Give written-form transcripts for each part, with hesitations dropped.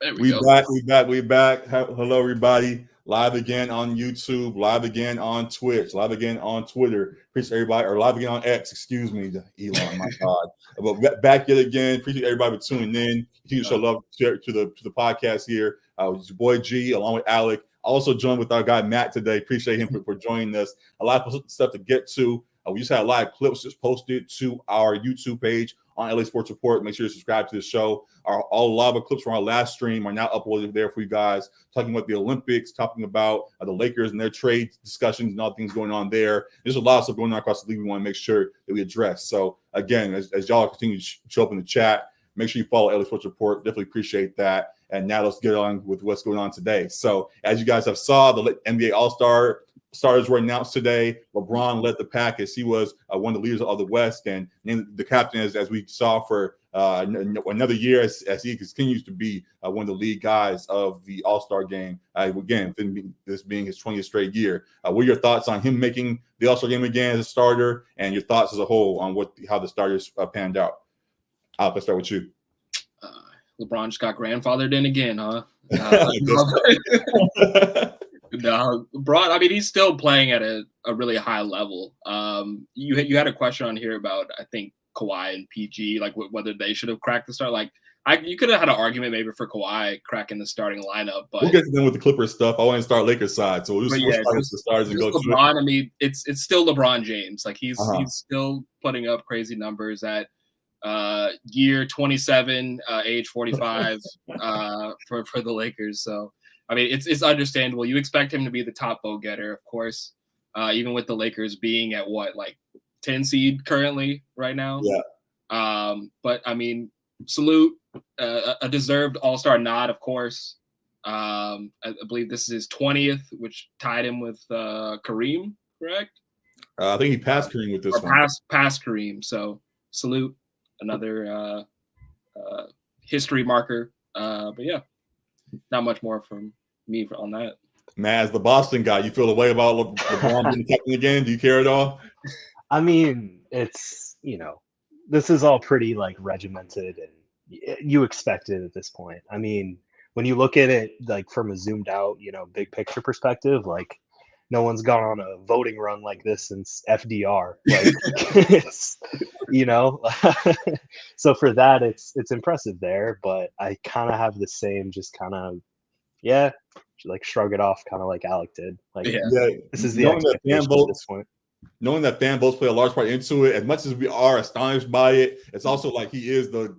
There we We go. back, we back. Hello, everybody. Live again on YouTube, live again on Twitch, live again on Twitter. Appreciate everybody, or live again on X, excuse me, Elon, my God. But back yet again. Appreciate everybody for tuning in. Continue to show love to the podcast here. It's your boy G, along with Alec. Also joined with our guy Matt today. Appreciate him for joining us. A lot of stuff to get to. We just had a live clips just posted to our YouTube page on LA Sports Report. Make sure to subscribe to the show. All live clips from our last stream are now uploaded there for you guys, talking about the Olympics, talking about the Lakers and their trade discussions and all things going on there. There's a lot of stuff going on across the league we want to make sure that we address. So again, as y'all continue to show up in the chat, make sure you follow LA Sports Report. Definitely appreciate that. And now let's get on with what's going on today. So as you guys have saw, the NBA All-Star starters were announced today. LeBron led the pack as he was one of the leaders of the West, and named the captain as we saw for another year as he continues to be one of the lead guys of the All-Star game. Again, this being his 20th straight year. What are your thoughts on him making the All-Star game again as a starter, and your thoughts as a whole on how the starters panned out? Let's start with you. LeBron just got grandfathered in again, huh? No, LeBron, I mean, he's still playing at a really high level. You had a question on here about, I think, Kawhi and PG, like whether they should have cracked the start. Like, you could have had an argument maybe for Kawhi cracking the starting lineup, but we'll get to them with the Clippers stuff. I want to start Lakers side, so we'll start with the stars and go to LeBron. I mean, it's still LeBron James. Like he's still putting up crazy numbers at year 27, age 45 for the Lakers. So. I mean, it's understandable. You expect him to be the top vote getter, of course, even with the Lakers being at 10 seed currently right now. Yeah. But I mean, salute, a deserved All-Star nod, of course. I believe this is his 20th, which tied him with Kareem, correct? I think he passed Kareem with this one. Passed Kareem. So salute, another history marker. But yeah. Not much more from me on that. Man, as the Boston guy, you feel the way about LeBron being captain again? Do you care at all? I mean, it's, this is all pretty regimented and you expect it at this point. I mean, when you look at it from a zoomed out, big picture perspective, no one's gone on a voting run like this since FDR. So for that, it's impressive there. But I kind of have the same, just kind of, shrug it off, kind of like Alec did. This is the expectation at this point. Knowing that fan votes play a large part into it, as much as we are astonished by it, it's also like he is the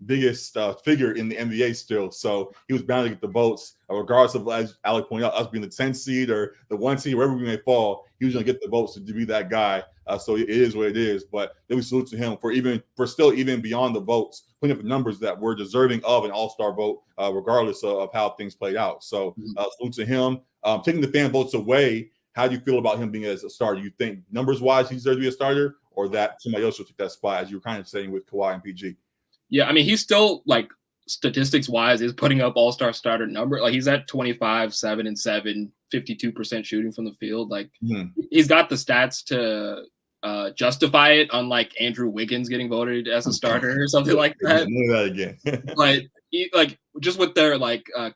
biggest figure in the NBA still. So he was bound to get the votes, regardless of, as Alec pointed out, us being the 10th seed or the 1 seed, wherever we may fall, he was going to get the votes to be that guy. So it is what it is. But then we salute to him for still even beyond the votes, putting up the numbers that were deserving of an all-star vote, regardless of how things played out. So salute to him. Taking the fan votes away, how do you feel about him being as a starter? You think numbers-wise he deserves to be a starter, or that somebody else should take that spot, as you were kind of saying with Kawhi and PG? Yeah, I mean, he's still statistics-wise is putting up all-star starter number. He's at 25, 7 and 7, 52% shooting from the field. He's got the stats to justify it, unlike Andrew Wiggins getting voted as a starter or something like that. But just with their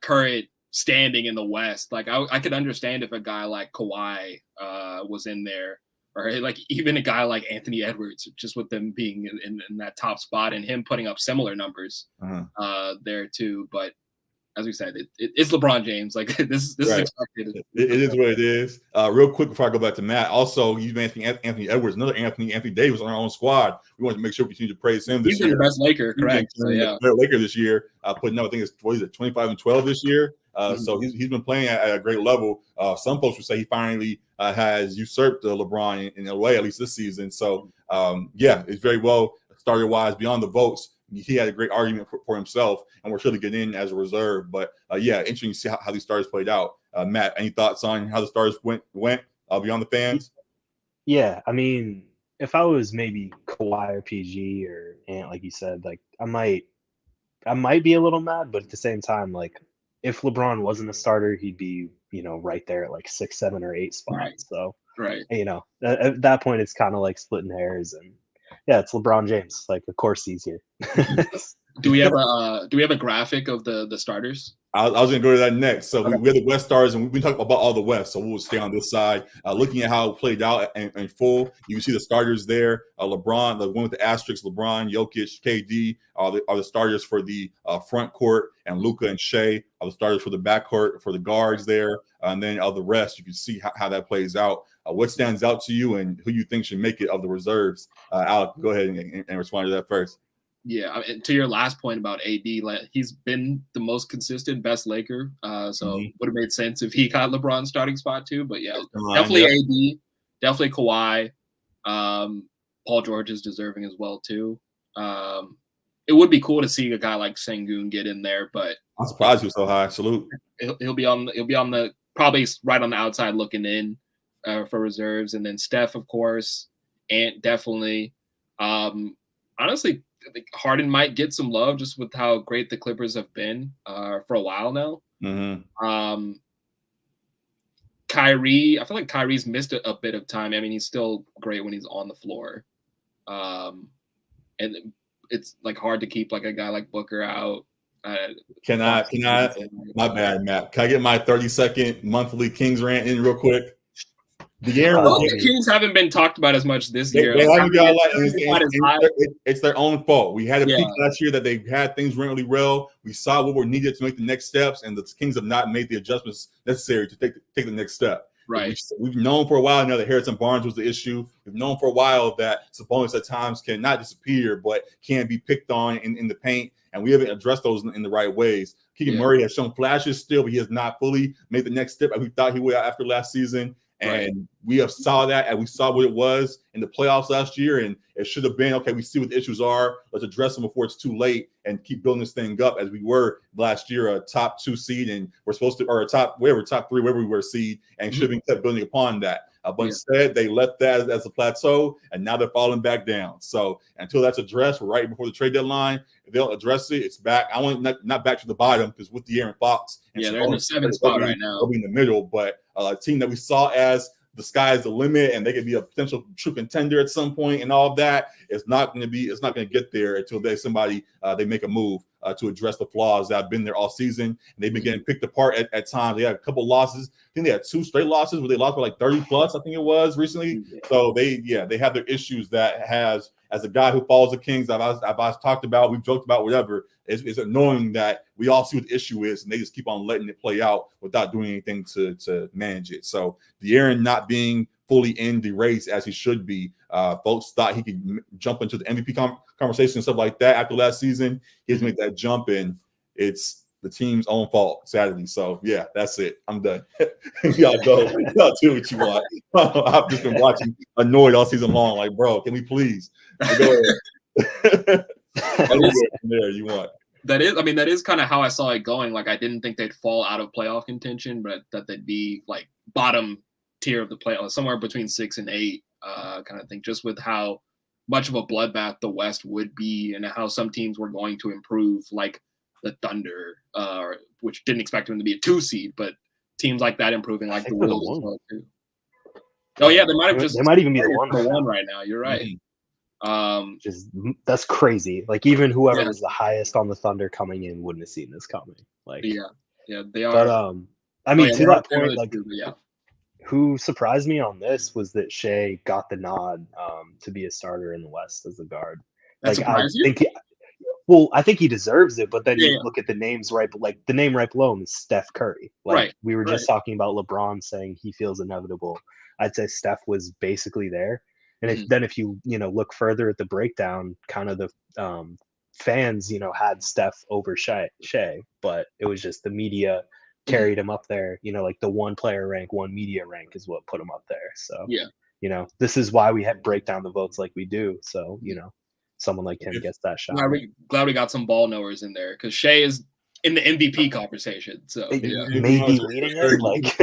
current standing in the West, I could understand if a guy like Kawhi was in there. Or even a guy like Anthony Edwards, just with them being in that top spot and him putting up similar numbers there too. But as we said, it's LeBron James. This is expected. It is what it is. Real quick before I go back to Matt, also you mentioned Anthony Edwards, another Anthony Davis on our own squad. We want to make sure we continue to praise him this year. He's the best Laker, correct? Laker this year, putting up, I think it's 25 and 12 this year. So he's been playing at a great level. Some folks would say he finally has usurped LeBron in a way, at least this season. So it's very well starter wise beyond the votes. He had a great argument for himself, and we're sure to get in as a reserve. But interesting to see how these starters played out. Matt, any thoughts on how the stars went beyond the fans? Yeah, I mean, if I was maybe Kawhi or PG or Ant, like you said, I might be a little mad, but at the same time, if LeBron wasn't a starter, he'd be, right there at 6, 7, or 8 spots. Right. So, right. At that point, it's kind of like splitting hairs. And yeah, it's LeBron James. Of course he's here. Do we have a graphic of the starters? I was going to go to that next. So Okay. we have the West stars, and we've been talking about all the West. So we'll stay on this side. Looking at how it played out in full, you can see the starters there. LeBron, the one with the asterisk, LeBron, Jokic, KD are the starters for the front court, and Luka and Shea are the starters for the back court for the guards there. And then the rest, you can see how that plays out. What stands out to you, and who you think should make it of the reserves? Alec, go ahead and respond to that first. Yeah, I mean, to your last point about AD, like he's been the most consistent, best Laker. So would have made sense if he got LeBron's starting spot too. But yeah, definitely AD, definitely Kawhi. Paul George is deserving as well too. It would be cool to see a guy like Sengun get in there, but I'm surprised he was so high. Salute. He'll be on the probably right on the outside looking in for reserves, and then Steph, of course, and definitely. Honestly, I think Harden might get some love just with how great the Clippers have been for a while now. Mm-hmm. Kyrie, I feel like Kyrie's missed a bit of time. I mean, he's still great when he's on the floor. And it's like hard to keep like a guy like Booker out. Can I, my bad, Matt. Can I get my 30-second monthly Kings rant in real quick? The Kings haven't been talked about as much this year. It's their own fault. We had a peak last year that they had things went really well. We saw what were needed to make the next steps, and the Kings have not made the adjustments necessary to take the next step. Right. We've known for a while now that Harrison Barnes was the issue. We've known for a while that Sabonis at times can not disappear, but can be picked on in the paint, and we haven't addressed those in the right ways. Keegan Murray has shown flashes still, but he has not fully made the next step like we thought he would after last season. And we have saw that, and we saw what it was in the playoffs last year, and it should have been, okay, we see what the issues are. Let's address them before it's too late and keep building this thing up as we were last year, a top 2 seed, and we're supposed to, or a top 3, wherever we were seed, and should have been kept building upon that. But instead, they left that as a plateau, and now they're falling back down. So until that's addressed right before the trade deadline, if they don't address it, it's back. I want not back to the bottom, because with De'Aaron Fox, and they're in the 7th spot right now. They'll be in the middle, but a team that we saw as the sky's the limit, and they could be a potential true contender at some point, and all of that is not going to get there until they make a move to address the flaws that have been there all season. And they've been getting picked apart at times. They had a couple losses. I think they had 2 straight losses where they lost by like 30 plus, I think it was recently. So they have their issues that has, as a guy who follows the Kings, I've talked about, we've joked about, whatever. It's annoying that we all see what the issue is, and they just keep on letting it play out without doing anything to manage it. So De'Aaron not being fully in the race as he should be. Folks thought he could jump into the MVP conversation and stuff like that after last season. He has made that jump, and it's the team's own fault, sadly. So, yeah, that's it. I'm done. Y'all go. Y'all do what you want. I've just been watching annoyed all season long. Like, bro, can we please? Go ahead. There you want. That is kind of how I saw it going. Like, I didn't think they'd fall out of playoff contention, but that they'd be like bottom tier of the playoffs, somewhere between 6 and 8, kind of thing. Just with how much of a bloodbath the West would be, and how some teams were going to improve, like the Thunder, which didn't expect them to be a 2 seed, but teams like that improving, like the Wolves as well too. Oh yeah, they might even be the 1 right now. You're right. Mm-hmm. That's crazy. Like, even whoever was the highest on the Thunder coming in wouldn't have seen this coming. Like, they are. But I mean, to that point, like, who surprised me on this was that Shea got the nod to be a starter in the West as a guard. That surprised you? I think he deserves it, but then you look at the names the name right below him is Steph Curry. Like, we were just talking about LeBron saying he feels inevitable. I'd say Steph was basically there. And if you look further at the breakdown, kind of the fans, had Steph over Shea, but it was just the media carried him up there. Like the 1 player rank, 1 media rank is what put him up there. So this is why we break down the votes like we do. So someone like him gets that shot. Glad we got some ball knowers in there, because Shea is in the MVP conversation. So maybe leading it like.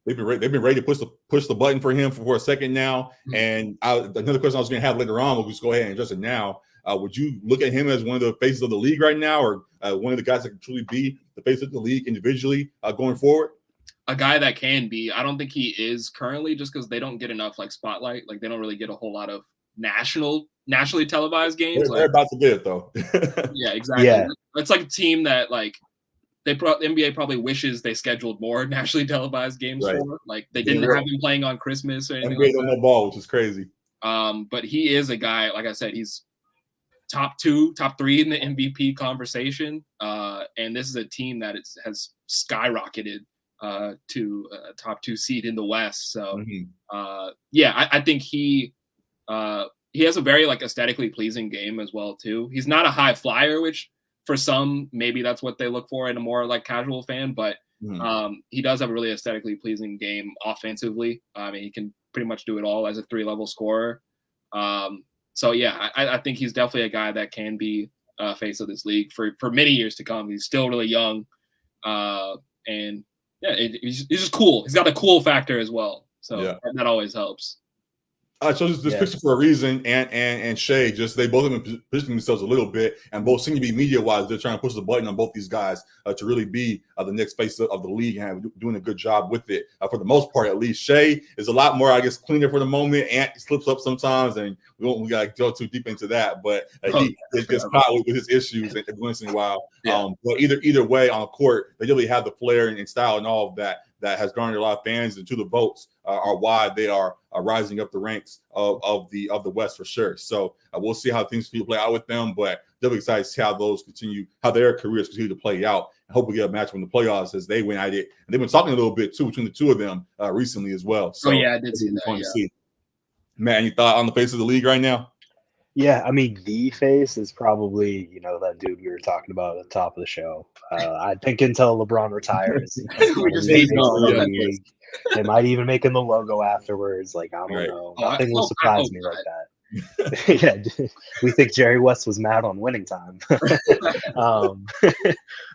They've been ready to push the button for him for a second now. And another question I was going to have later on, we'll just go ahead and address it now. Would you look at him as one of the faces of the league right now, or one of the guys that can truly be the face of the league individually going forward? A guy that can be. I don't think he is currently, just because they don't get enough like spotlight. Like, they don't really get a whole lot of nationally televised games. They're about to get it though. Yeah, exactly. Yeah. It's like a team that like the NBA probably wishes they scheduled more nationally televised games Right. for. Like they didn't have him playing on Christmas or anything. NBA don't know ball, which is crazy. But he is a guy, like I said, he's top 2, top 3 in the MVP conversation. And this is a team that has skyrocketed to a top 2 seed in the West. So I think he has a very like aesthetically pleasing game as well too. He's not a high flyer, which for some maybe that's what they look for in a more like casual fan, but he does have a really aesthetically pleasing game offensively. I mean, he can pretty much do it all as a 3-level scorer. So yeah, I think he's definitely a guy that can be face of this league for many years to come. He's still really young, and yeah, he's just cool. He's got a cool factor as well, so that always helps. I chose this picture for a reason, and Shea, just they both have been positioning themselves a little bit, and both seem to be media-wise. They're trying to push the button on both these guys to really be the next face of the league and doing a good job with it for the most part, at least. Shea is a lot more, I guess, cleaner for the moment. Ant slips up sometimes, and we got to go too deep into that. But he gets caught with his issues every once in a while. But either way, on the court, they really have the flair and style and all of that has garnered a lot of fans, and to the votes are why they are rising up the ranks of the West for sure. So we'll see how things play out with them, but definitely excited to see how their careers continue to play out. I hope we get a match in the playoffs as they win at it. And they've been talking a little bit too between the two of them recently as well. So I did see that. See. Matt, any thought on the face of the league right now? Yeah, I mean, the face is probably, that dude we were talking about at the top of the show. I think until LeBron retires, they might even make him the logo afterwards. Like, I don't know. Nothing will surprise me like that. Yeah, we think Jerry West was mad on winning time.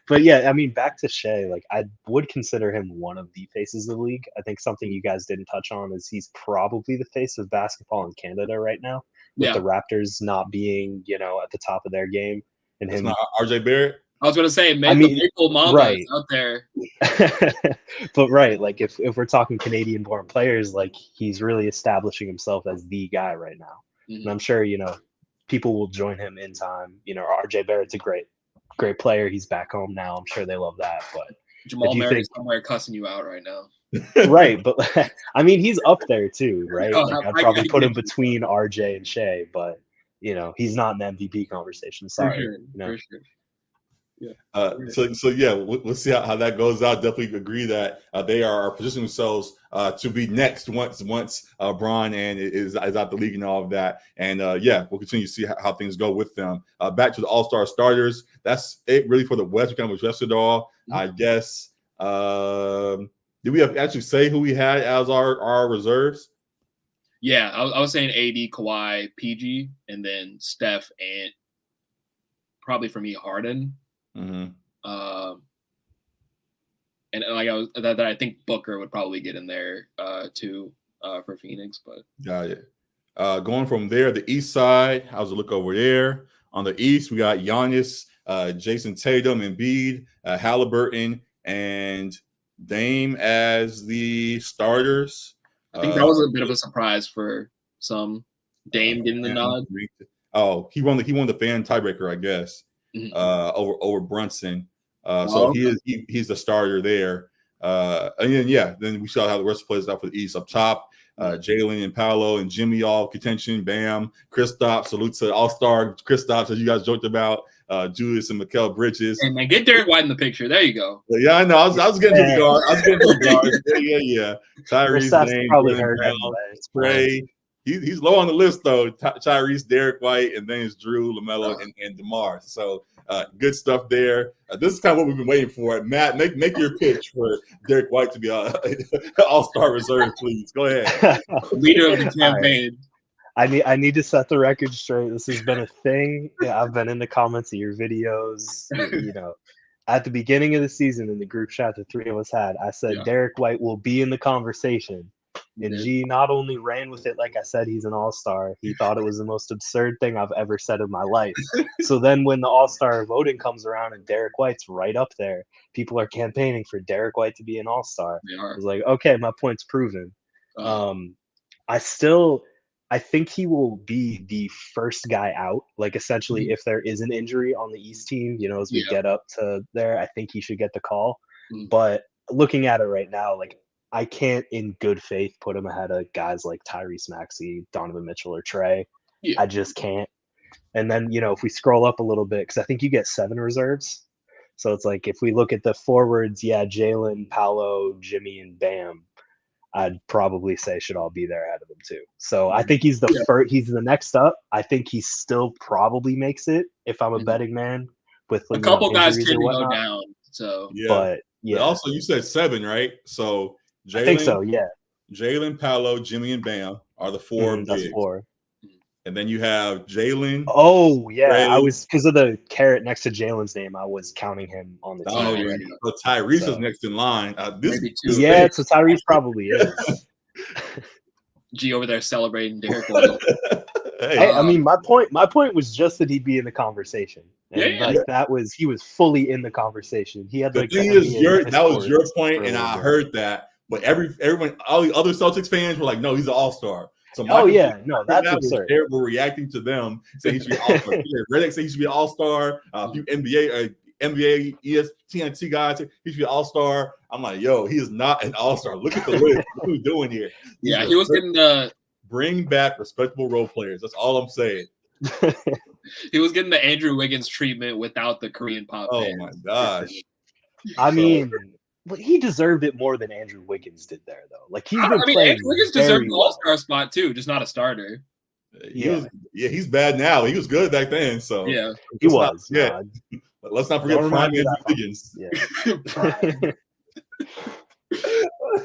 But yeah, I mean, back to Shea, like I would consider him one of the faces of the league. I think something you guys didn't touch on is he's probably the face of basketball in Canada right now. With the Raptors not being, at the top of their game, and him, not RJ Barrett. I was gonna say, man, the Maple Mamba is out there. But like if we're talking Canadian-born players, like he's really establishing himself as the guy right now, and I'm sure people will join him in time. RJ Barrett's a great player. He's back home now. I'm sure they love that. But Jamal Murray's somewhere cussing you out right now. Right, but I mean he's up there too, right? Like I'd probably put him between RJ and Shea, but he's not in the MVP conversation. Sorry, for sure. Yeah. So yeah, we'll see how that goes out. Definitely agree that they are positioning themselves to be next once Bron and is out the league and all of that. And we'll continue to see how things go with them. Back to the All-Star starters. That's it really for the West. We kind of addressed it all, I guess. Did we have actually say who we had as our reserves? Yeah, I was saying AD, Kawhi, PG, and then Steph, and probably for me Harden. And like I think Booker would probably get in there too for Phoenix, but got it. Going from there, the East side, how's it look over there? On the East, we got Giannis, Jason Tatum, Embiid, Halliburton, and Dame as the starters. I think that was a bit of a surprise for some. Dame getting the nod. Oh, he won the fan tiebreaker, I guess. Over Brunson. He's the starter there. And then we saw how the rest plays out for the East. Up top, Jalen and Paolo and Jimmy all contention. Bam, Kristaps, salute to All-Star Kristaps, as you guys joked about. Julius and Mikal Bridges. And man, get Derek White in the picture. There you go. Yeah, I know. I was getting to the guard. Yeah. Tyrese, Dame, probably heard Spray. He's low on the list though. Tyrese, Derek White, and then it's Drew, LaMelo, and DeMar. So good stuff there. This is kind of what we've been waiting for. Matt, make your pitch for Derek White to be an All-Star reserve, please. Go ahead. Leader of the campaign. I need to set the record straight. This has been a thing. Yeah, I've been in the comments of your videos. At the beginning of the season in the group chat the three of us had, I said Derek White will be in the conversation. And G not only ran with it, like I said, he's an all-star. He thought it was the most absurd thing I've ever said in my life. So then when the all-star voting comes around and Derek White's right up there, people are campaigning for Derek White to be an all-star. I was like, okay, my point's proven. I think he will be the first guy out. Like essentially, if there is an injury on the East team, as we get up to there, I think he should get the call. But looking at it right now, like I can't in good faith put him ahead of guys like Tyrese Maxey, Donovan Mitchell, or Trey. I just can't. And then, if we scroll up a little bit, because I think you get 7 reserves. So it's like if we look at the forwards, Jalen, Paolo, Jimmy, and Bam, I'd probably say should all be there ahead of him too. So I think he's the first. He's the next up. I think he still probably makes it if I'm a betting man. With a couple guys tend to go down. So but also you said 7, right? So I think so. Yeah. Jalen, Paolo, Jimmy, and Bam are the 4 that's bigs. 4. And then you have Jalen. Oh yeah, Trey. I was because of the caret next to Jalen's name. I was counting him on the team. Oh yeah, but Tyrese is next in line. So Tyrese probably is. G over there celebrating Derek. Hey, I mean, my point was just that he'd be in the conversation. And he was fully in the conversation. He had like the thing is, that was your point, and I heard that. But everyone, all the other Celtics fans were like, "No, he's an all-star." So that's absurd. We're reacting to them saying he should be an all-star. Reddick said he should be an all-star. A few NBA, ESPN guys say he should be an all-star. I'm like, yo, he is not an all-star. Look at the list. What are we doing here? He was getting the bring back respectable role players. That's all I'm saying. He was getting the Andrew Wiggins treatment without the Korean pop. Oh my gosh! I mean. But he deserved it more than Andrew Wiggins did there, though. Like he's been playing. Andrew Wiggins deserved an all-star spot too, just not a starter. He's bad now. He was good back then, so he was. But let's not forget prime Andrew Wiggins.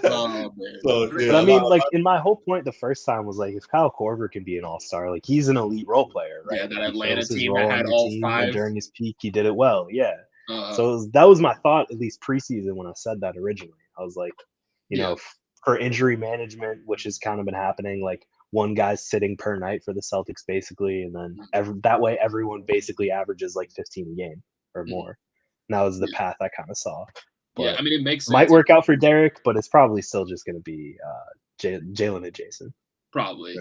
Oh man. But I mean, like in my whole point, the first time was like, if Kyle Korver can be an all-star, like he's an elite role player, right? Yeah, that Atlanta team that had all 5 during his peak. He did it well. Yeah. So that was my thought, at least preseason, when I said that originally. I was like, for injury management, which has kind of been happening, like one guy's sitting per night for the Celtics, basically, and then that way everyone basically averages like 15 a game or more. And that was the path I kind of saw. But I mean, it makes sense. Might work out for Derek, but it's probably still just going to be Jalen and Jason. Probably,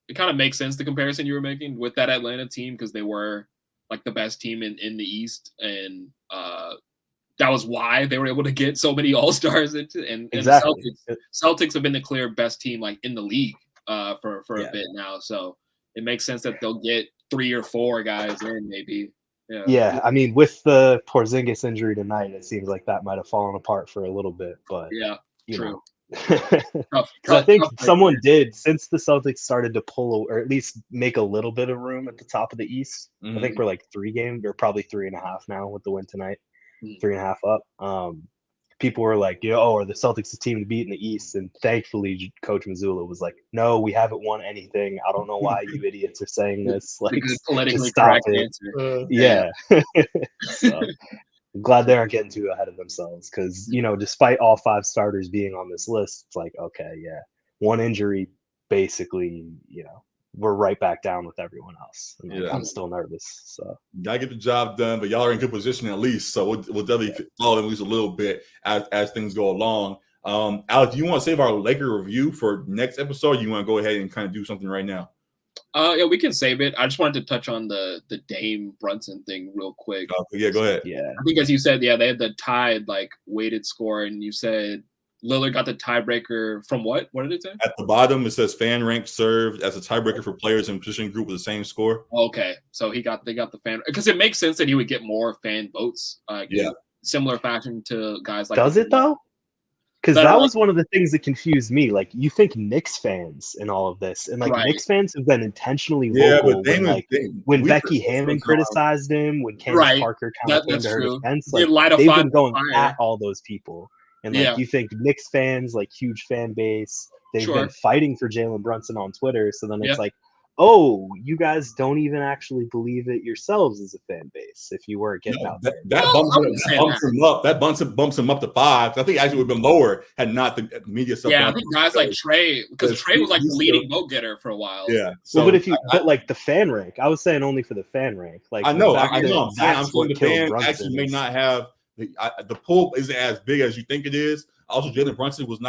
It kind of makes sense, the comparison you were making with that Atlanta team, because they were like the best team in the East, and that was why they were able to get so many all-stars and exactly. Celtics have been the clear best team like in the league for a bit now, so it makes sense that they'll get 3 or 4 guys in maybe. I mean, with the Porzingis injury tonight, it seems like that might have fallen apart for a little bit, but true. I think someone did, since the Celtics started to pull, or at least make a little bit of room at the top of the East. I think we're like 3 games, or probably 3.5 now with the win tonight, 3.5 up. People were like, are the Celtics the team to beat in the East? And thankfully, Coach Mazzulla was like, no, we haven't won anything. I don't know why you idiots are saying this. Like, politically correct answer. So, I'm glad they aren't getting too ahead of themselves, because despite all 5 starters being on this list, it's like, okay, one injury, basically, we're right back down with everyone else. And I'm still nervous. So gotta get the job done, but y'all are in good position at least. So we'll definitely follow them at least a little bit as things go along. Alex, do you want to save our Laker review for next episode? Or you want to go ahead and kind of do something right now? We can save it. I just wanted to touch on the Dame Brunson thing real quick. Go ahead. Yeah, I think as you said, they had the tied like weighted score, and you said Lillard got the tiebreaker from what? What did it say? At the bottom, it says fan rank served as a tiebreaker for players in position group with the same score. Okay, so they got the fan, because it makes sense that he would get more fan votes. Similar fashion to guys like. Does it though? Because that was one of the things that confused me. Like, you think Knicks fans in all of this, and like Knicks fans have been intentionally vocal when Becky Hammon criticized him, when Candace Parker kind of came to her defense. Like, they've been going at all those people. And like you think Knicks fans, like huge fan base, they've been fighting for Jalen Brunson on Twitter. So then it's like, oh, you guys don't even actually believe it yourselves as a fan base if you weren't getting out there. That bumps him up to 5. I think actually would have been lower had not the media stuff. Yeah, I think guys like Trey, because Trey was like the leading vote getter for a while. Yeah. So, but like the fan rank, I was saying only for the fan rank. Like I know. I'm saying the fan actually may not have the pool isn't as big as you think it is. Also, Jalen Brunson has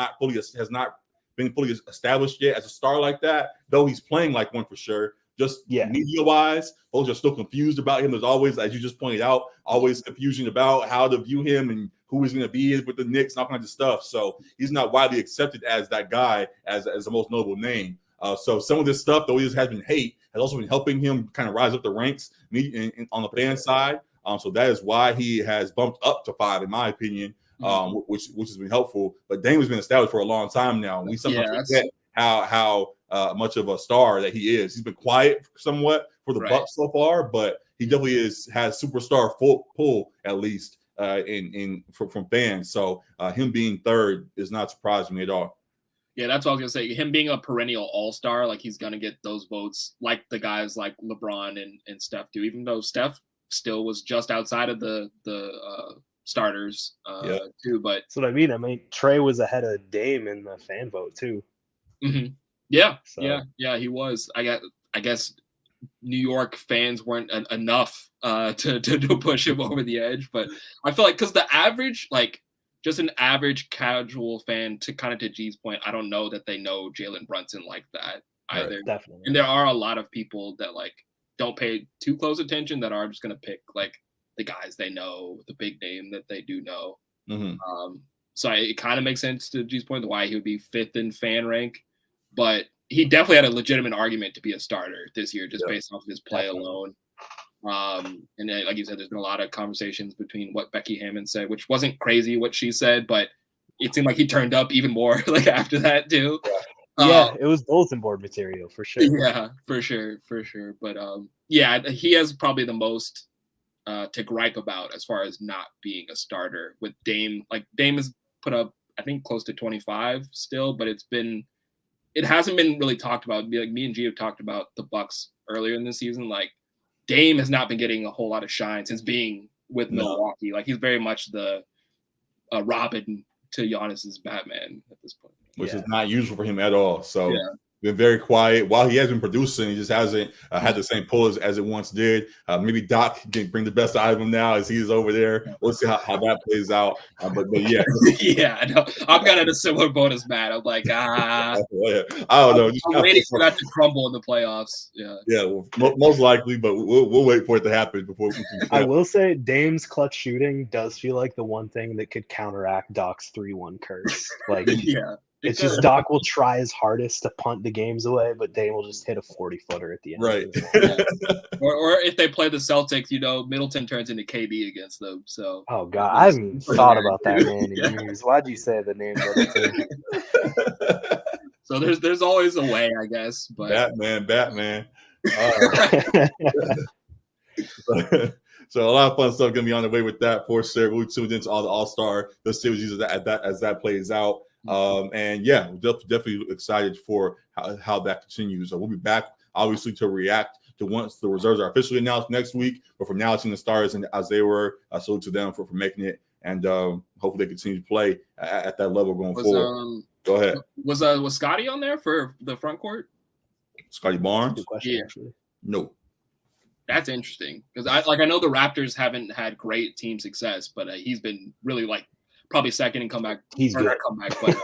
not been fully established yet as a star like that, though he's playing like one for sure. Just media-wise, folks are still confused about him. There's always, as you just pointed out, always confusion about how to view him and who he's going to be with the Knicks and all kinds of stuff. So he's not widely accepted as that guy, as the most notable name. So some of this stuff, though he has been hate, has also been helping him kind of rise up the ranks on the fan side. So that is why he has bumped up to 5, in my opinion, which has been helpful. But Dame has been established for a long time now. And we sometimes forget how much of a star that he is. He's been quiet somewhat for the Bucks so far, but he definitely has superstar pull at least from fans. So him being third is not surprising me at all. Yeah, that's what I was gonna say. Him being a perennial all-star, like he's gonna get those votes, like the guys like LeBron and Steph do. Even though Steph still was just outside of the starters too. But that's what I mean. I mean, Trey was ahead of Dame in the fan vote too. Mm-hmm. Yeah, so. yeah, he was. I guess New York fans weren't enough to push him over the edge, but I feel like because the average, like just an average casual fan, to G's point, I don't know that they know Jalen Brunson like that either. Right, definitely. And there are a lot of people that like don't pay too close attention that are just gonna pick like the guys they know, the big name that they do know. Mm-hmm. So it kind of makes sense to G's point why he would be 5th in fan rank. But he definitely had a legitimate argument to be a starter this year, just based off of his play alone. And then, like you said, there's been a lot of conversations between what Becky Hammon said, which wasn't crazy what she said, but it seemed like he turned up even more like after that too. Yeah, it was bulletin board material for sure. Yeah, for sure. But yeah, he has probably the most to gripe about as far as not being a starter with Dame. Like Dame has put up, I think, close to 25 still, but it hasn't been really talked about. Like me and G have talked about the Bucks earlier in the season. Like Dame has not been getting a whole lot of shine since being with Milwaukee. Like he's very much the Robin to Giannis's Batman at this point, which is not usual for him at all. So been very quiet. While he has been producing, he just hasn't had the same pull as it once did. Maybe Doc can bring the best out of him now as he's over there. We'll see how that plays out. But yeah. Yeah, no, I'm kind of a similar boat as Matt. I'm like, I don't know. I'm waiting for that to crumble in the playoffs. Yeah, well, most likely, but we'll wait for it to happen before we can. I will say Dame's clutch shooting does feel like the one thing that could counteract Doc's 3-1 curse. Like, it's just Doc will try his hardest to punt the games away, but Dame will just hit a 40-footer at the end. Right. Or if they play the Celtics, Middleton turns into KD against them. So. Oh God, I haven't thought about that man in years. Why'd you say the name Middleton? So there's always a way, I guess. But Batman. So a lot of fun stuff gonna be on the way with that for sure. We'll tune into all the All-Star, the series as that plays out. And yeah, we're definitely excited for how that continues. So we'll be back obviously to react to once the reserves are officially announced next week. But for now, seeing the stars and as they were, salute to them for making it, and hopefully they continue to play at that level going forward. Go ahead. Was Scotty on there for the front court? Scotty Barnes? Good question, actually. No. That's interesting because I know the Raptors haven't had great team success, but he's been really like probably second in comeback. He's good. Comeback, but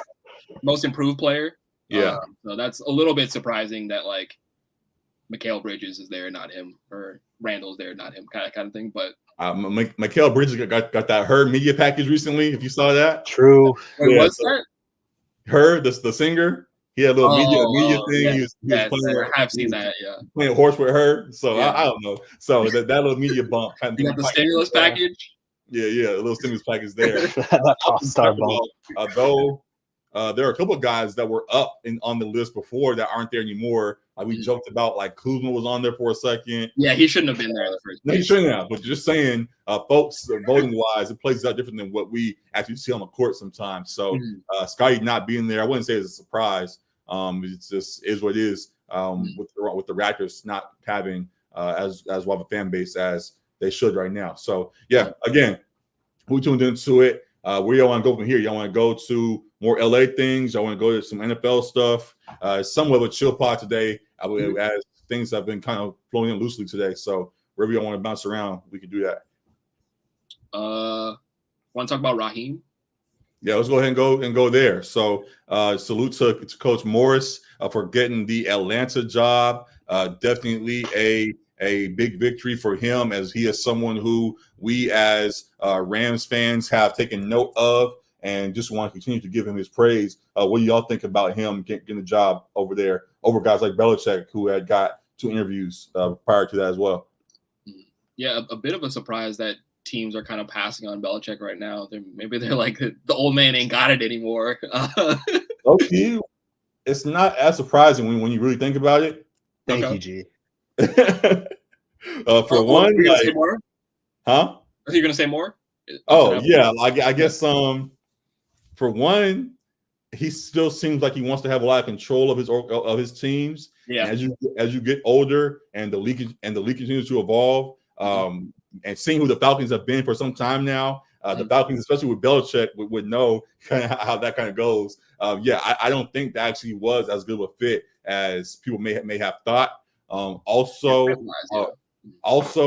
most improved player. Yeah. So that's a little bit surprising that like Mikal Bridges is there, not him, or Randall's there, not him, kind of thing. But Mikal Bridges got that Her media package recently. If you saw that, true. Wait, what's that? Her, the singer. He had a little media thing. Yeah. He was playing. I've seen that. Yeah, playing horse with her. So I don't know. So that little media bump kind of. You got the stimulus package. Yeah, a little stimulus package there. All-star bump. Though there are a couple of guys that were up on the list before that aren't there anymore. Like we joked about, like Kuzma was on there for a second. Yeah, he shouldn't have been there in the first place. No, he shouldn't have. But just saying, folks, voting wise, it plays out different than what we actually see on the court sometimes. So Scotty not being there, I wouldn't say it's a surprise. It's just is what it is. With the Raptors not having as well of a fan base as they should right now. So yeah, again, we tuned into it. Where y'all want to go from here? Y'all want to go to more LA things? Y'all want to go to some NFL stuff? Somewhat of a chill pod today, as things have been kind of flowing in loosely today. So wherever y'all want to bounce around, we can do that. Want to talk about Raheem? Yeah, let's go ahead and go there. So salute to Coach Morris for getting the Atlanta job. Definitely a big victory for him, as he is someone who we as Rams fans have taken note of and just want to continue to give him his praise. What do y'all think about him getting a job over there over guys like Belichick, who had got 2 interviews prior to that as well? Yeah, a bit of a surprise that teams are kind of passing on Belichick right now. Maybe they're like, the old man ain't got it anymore. Okay, it's not as surprising when you really think about it. Thank you, G. For one, like, say more? Huh? Are you gonna say more? Oh yeah, I guess for one, he still seems like he wants to have a lot of control of his teams. Yeah. And as you get older and the league continues to evolve, and seeing who the Falcons have been for some time now, the Falcons, especially with Belichick, would know kind of how that kind of goes. I don't think that actually was as good of a fit as people may have thought. Also,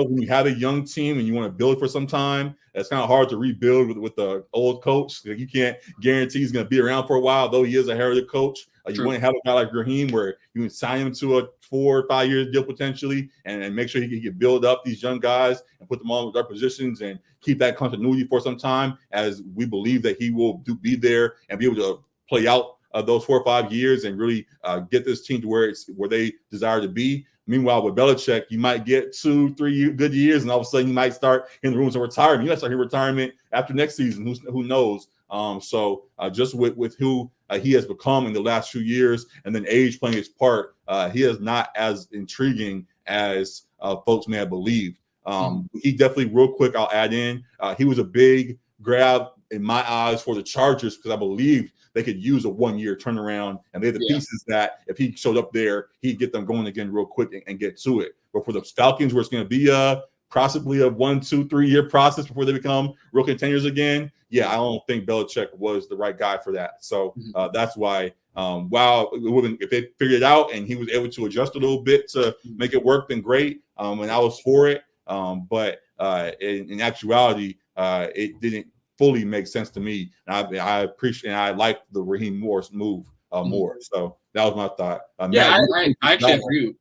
when you have a young team and you want to build for some time, it's kind of hard to rebuild with the old coach. You can't guarantee he's going to be around for a while, though he is a heritage coach. You want to have a guy like Raheem where you can sign him to a 4 or 5 year deal potentially and make sure he can build up these young guys and put them on with their positions and keep that continuity for some time, as we believe that he will be there and be able to play out those 4 or 5 years and really get this team to where they desire to be. Meanwhile, with Belichick, you might get 2-3 good years, and all of a sudden you might start in the rooms of retirement. You might start in retirement after next season. Who knows? Just with who he has become in the last few years, and then age playing its part, he is not as intriguing as folks may have believed. He definitely, real quick, I'll add in, he was a big grab in my eyes for the Chargers, because I believe they could use a 1-year turnaround, and they had the pieces that if he showed up there, he'd get them going again real quick and get to it. But for the Falcons, where it's going to be possibly a 1, 2, 3 year process before they become real contenders again, I don't think Belichick was the right guy for that. So that's why, if they figured it out and he was able to adjust a little bit to make it work, then great. And I was for it. But in actuality, it didn't fully make sense to me. And I appreciate, and I like the Raheem Morris move more. So that was my thought. I actually agree.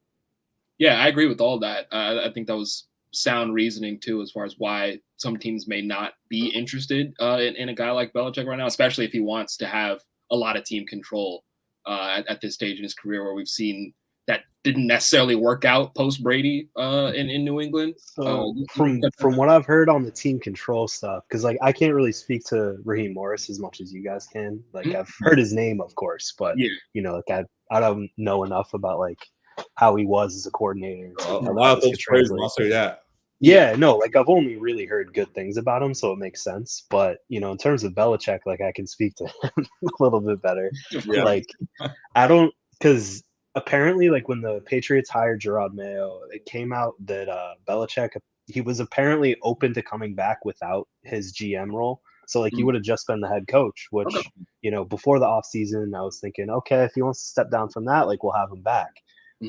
I agree with all that. I think that was sound reasoning too, as far as why some teams may not be interested in a guy like Belichick right now, especially if he wants to have a lot of team control at this stage in his career, where we've seen that didn't necessarily work out post Brady in New England. So from what I've heard on the team control stuff, because like I can't really speak to Raheem Morris as much as you guys can. Like I've heard his name, of course, but you know, like I don't know enough about like how he was as a coordinator. A lot of folks praise him. I'll say that. Yeah, no, like I've only really heard good things about him, so it makes sense. But you know, in terms of Belichick, like I can speak to him a little bit better. Like I don't, because apparently, like when the Patriots hired Gerard Mayo, it came out that Belichick, he was apparently open to coming back without his GM role. So like he would have just been the head coach, which you know, before the offseason, I was thinking, okay, if he wants to step down from that, like we'll have him back.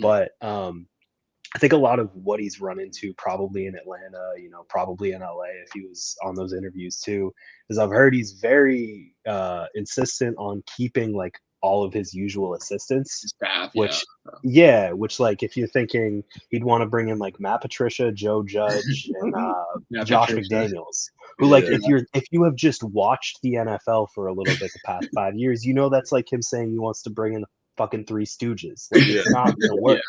But I think a lot of what he's run into probably in Atlanta, you know, probably in LA, if he was on those interviews too, is I've heard he's very insistent on keeping like all of his usual assistants, staff, which like if you're thinking he'd want to bring in like Matt Patricia, Joe Judge, and Josh McDaniels, who like if you have just watched the NFL for a little bit the past 5 years, you know that's like him saying he wants to bring in the fucking Three Stooges. Like it's not gonna work.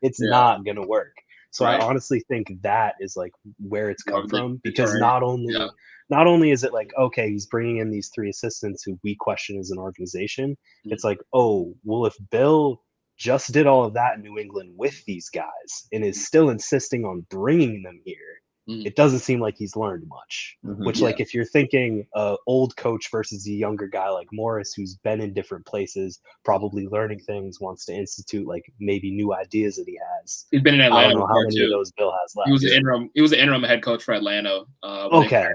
It's not gonna work. So I honestly think that is like where it's come from, because not only is it like, okay, he's bringing in these 3 assistants who we question as an organization. It's like, oh, well, if Bill just did all of that in New England with these guys and is still insisting on bringing them here, it doesn't seem like he's learned much. Which, like, if you're thinking old coach versus a younger guy like Morris, who's been in different places, probably learning things, wants to institute like maybe new ideas that he has. He's been in Atlanta. I don't know how many of those Bill has left. He was an interim head coach for Atlanta. Okay.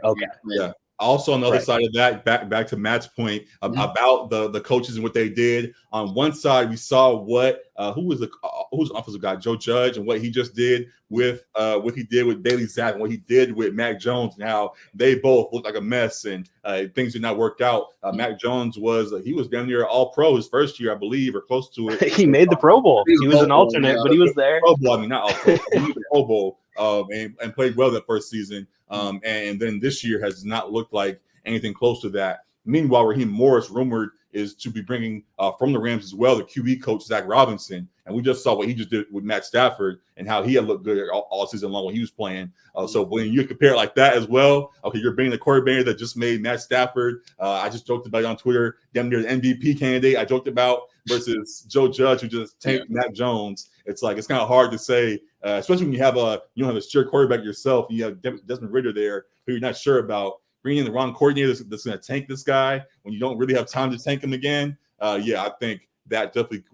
Also, on the other side of that, back to Matt's point about the coaches and what they did. On one side, we saw what who's the offensive guy, Joe Judge, and what he just did with what he did with Bailey Zappe and what he did with Mac Jones. And how they both looked like a mess and things did not work out. Mac Jones was damn near All Pro his first year, I believe, or close to it. He made the Pro Bowl. He was an alternate, but he was there. Pro Bowl, I mean, not All Pro. He was the Pro Bowl. And played well that first season. And then this year has not looked like anything close to that. Meanwhile, Raheem Morris, rumored, is to be bringing from the Rams as well the QB coach, Zach Robinson. And we just saw what he just did with Matt Stafford and how he had looked good all season long when he was playing. So when you compare it like that as well, okay, you're bringing the quarterback that just made Matt Stafford. I just joked about it on Twitter, damn near the MVP candidate I joked about versus Joe Judge, who just tanked Mac Jones. It's like, it's kind of hard to say, especially when you have a sure quarterback yourself. And you have Desmond Ridder there who you're not sure about. Bringing in the wrong coordinator that's going to tank this guy when you don't really have time to tank him again. I think that definitely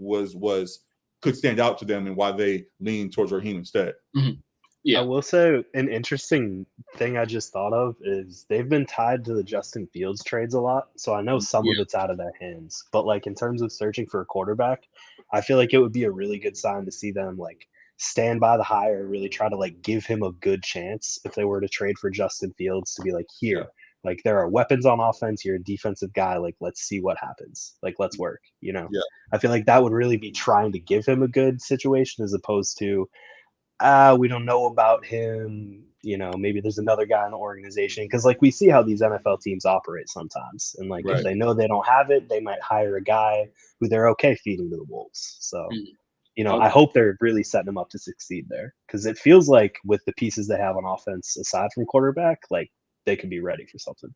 could stand out to them and why they lean towards Raheem instead. Mm-hmm. Yeah, I will say an interesting thing I just thought of is they've been tied to the Justin Fields trades a lot. So I know some of it's out of their hands, but like in terms of searching for a quarterback, I feel like it would be a really good sign to see them like stand by the hire, really try to like give him a good chance if they were to trade for Justin Fields, to be like, here, like there are weapons on offense, you're a defensive guy, like let's see what happens, like let's work, I feel like that would really be trying to give him a good situation as opposed to we don't know about him, maybe there's another guy in the organization, because like we see how these NFL teams operate sometimes, and like if they know they don't have it, they might hire a guy who they're okay feeding to the wolves. So I hope they're really setting them up to succeed there, because it feels like with the pieces they have on offense, aside from quarterback, like they could be ready for something.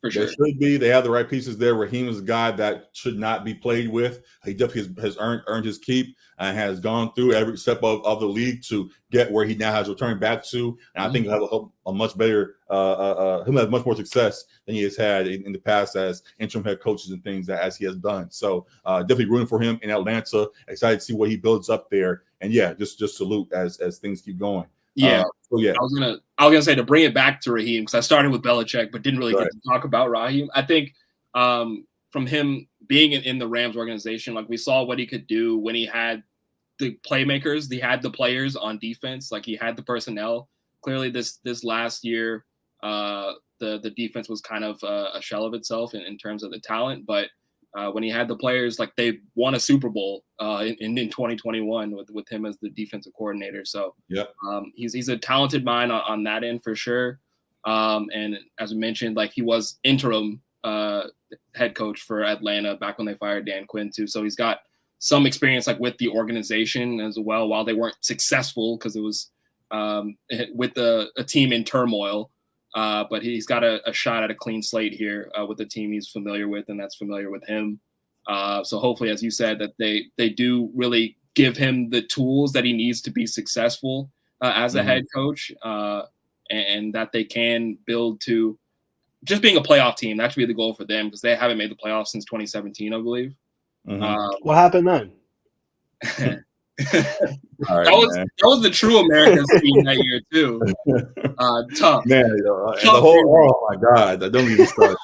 For sure. They should be. They have the right pieces there. Raheem is a guy that should not be played with. He definitely has earned his keep and has gone through every step of the league to get where he now has returned back to. And I think he'll have a much better, he'll have much more success than he has had in the past as interim head coaches and things as he has done. So definitely rooting for him in Atlanta. Excited to see what he builds up there. And just salute as things keep going. I was gonna say, to bring it back to Raheem, because I started with Belichick but didn't really get to talk about Raheem. I think from him being in the Rams organization, like we saw what he could do when he had the playmakers, he had the players on defense, like he had the personnel. Clearly this last year the defense was kind of a shell of itself in terms of the talent, but when he had the players, like they won a Super Bowl in 2021 with him as the defensive coordinator. So he's a talented mind on that end for sure. And as I mentioned, like he was interim head coach for Atlanta back when they fired Dan Quinn too. So he's got some experience like with the organization as well, while they weren't successful because it was with a team in turmoil. But he's got a shot at a clean slate here with the team he's familiar with and that's familiar with him. So hopefully, as you said, that they do really give him the tools that he needs to be successful as a head coach, and that they can build to just being a playoff team. That should be the goal for them, because they haven't made the playoffs since 2017, I believe. What happened then? That was the true American team that year too. Tough, man. Oh my God, I don't even start.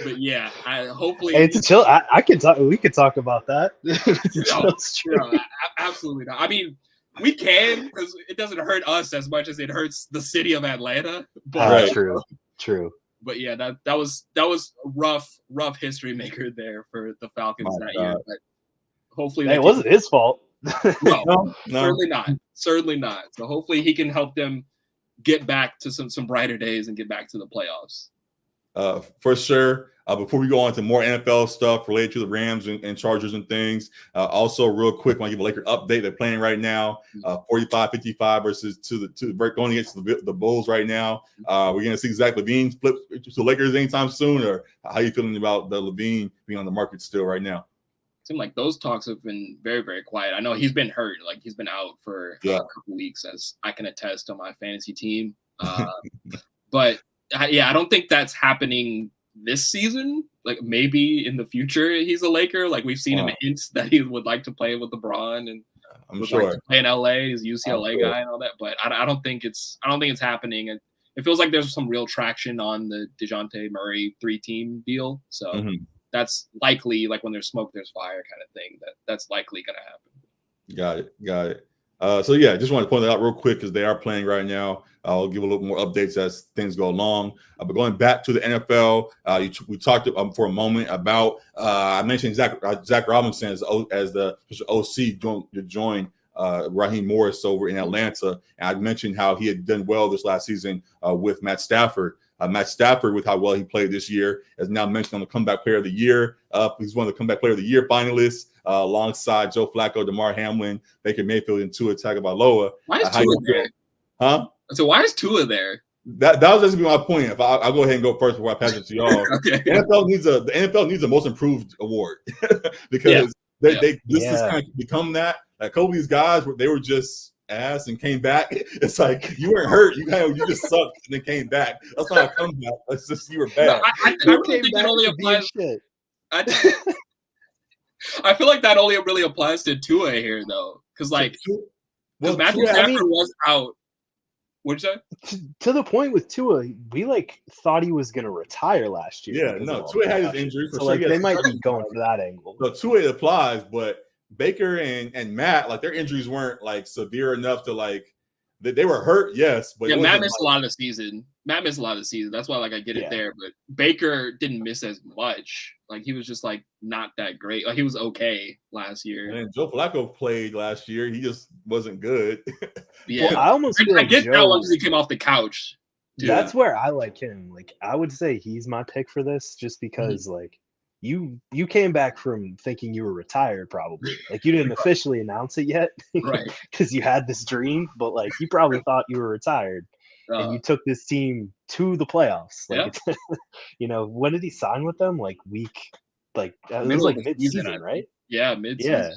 But yeah, hopefully. Hey, it's chill. I can talk. We could talk about that. No, absolutely not. I mean, we can, because it doesn't hurt us as much as it hurts the city of Atlanta. But True. But yeah, that was a rough history maker there for the Falcons that year. But hopefully, it wasn't his fault. No, certainly not. So hopefully he can help them get back to some brighter days and get back to the playoffs. For sure. Before we go on to more NFL stuff related to the Rams and Chargers and things, also real quick, I want to give a Laker update. They're playing right now, 45-55 versus going against the Bulls right now. We're going to see Zach LaVine flip to the Lakers anytime soon, or how are you feeling about the LaVine being on the market still right now? Seem like those talks have been very, very quiet. I know he's been hurt, like he's been out for a couple weeks, as I can attest on my fantasy team. But I don't think that's happening this season. Like maybe in the future he's a Laker. Like we've seen him hints that he would like to play with LeBron and like to play in LA. He's a UCLA guy and all that. But I don't think it's happening. And it feels like there's some real traction on the DeJounte Murray 3-team deal. So that's likely, like when there's smoke, there's fire kind of thing. That's likely going to happen. Got it. So yeah, just want to point that out real quick because they are playing right now. I'll give a little more updates as things go along. But going back to the NFL, we talked for a moment about I mentioned Zach Robinson as the OC to join Raheem Morris over in Atlanta. And I mentioned how he had done well this last season with Matt Stafford. Matt Stafford, with how well he played this year, is now mentioned on the Comeback Player of the Year. He's one of the Comeback Player of the Year finalists alongside Joe Flacco, DeMar Hamlin, Baker Mayfield, and Tua Tagovailoa. Why is Tua there? Huh? So why is Tua there? That was just be my point. If I'll go ahead and go first before I pass it to y'all. Okay. The NFL needs a most improved award because this has kind of become that. Like Kobe's guys, they were just ass and came back. It's like you weren't hurt, you just sucked and then came back. That's not a comeback. That's just you were bad. No, I really think it only applies. I feel like that only really applies to Tua here, though, because Matthew Stafford was out. What'd you say? To the point with Tua, we thought he was going to retire last year. Yeah, no, Tua had his injury, so they might be going for that angle. So Tua applies, but Baker and Matt, their injuries weren't severe enough to they were hurt, yes, but Matt missed a lot of the season. That's why I get it there. But Baker didn't miss as much. He was just not that great. He was okay last year. And Joe Flacco played last year. He just wasn't good. Yeah, well, I get that one because he came off the couch. Too. That's where I like him. I would say he's my pick for this, just because you came back from thinking you were retired, probably. You didn't officially announce it yet, right? Because you had this dream, but you probably thought you were retired, and you took this team to the playoffs. When did he sign with them? It was mid-season, right? Yeah, mid-season. Yeah.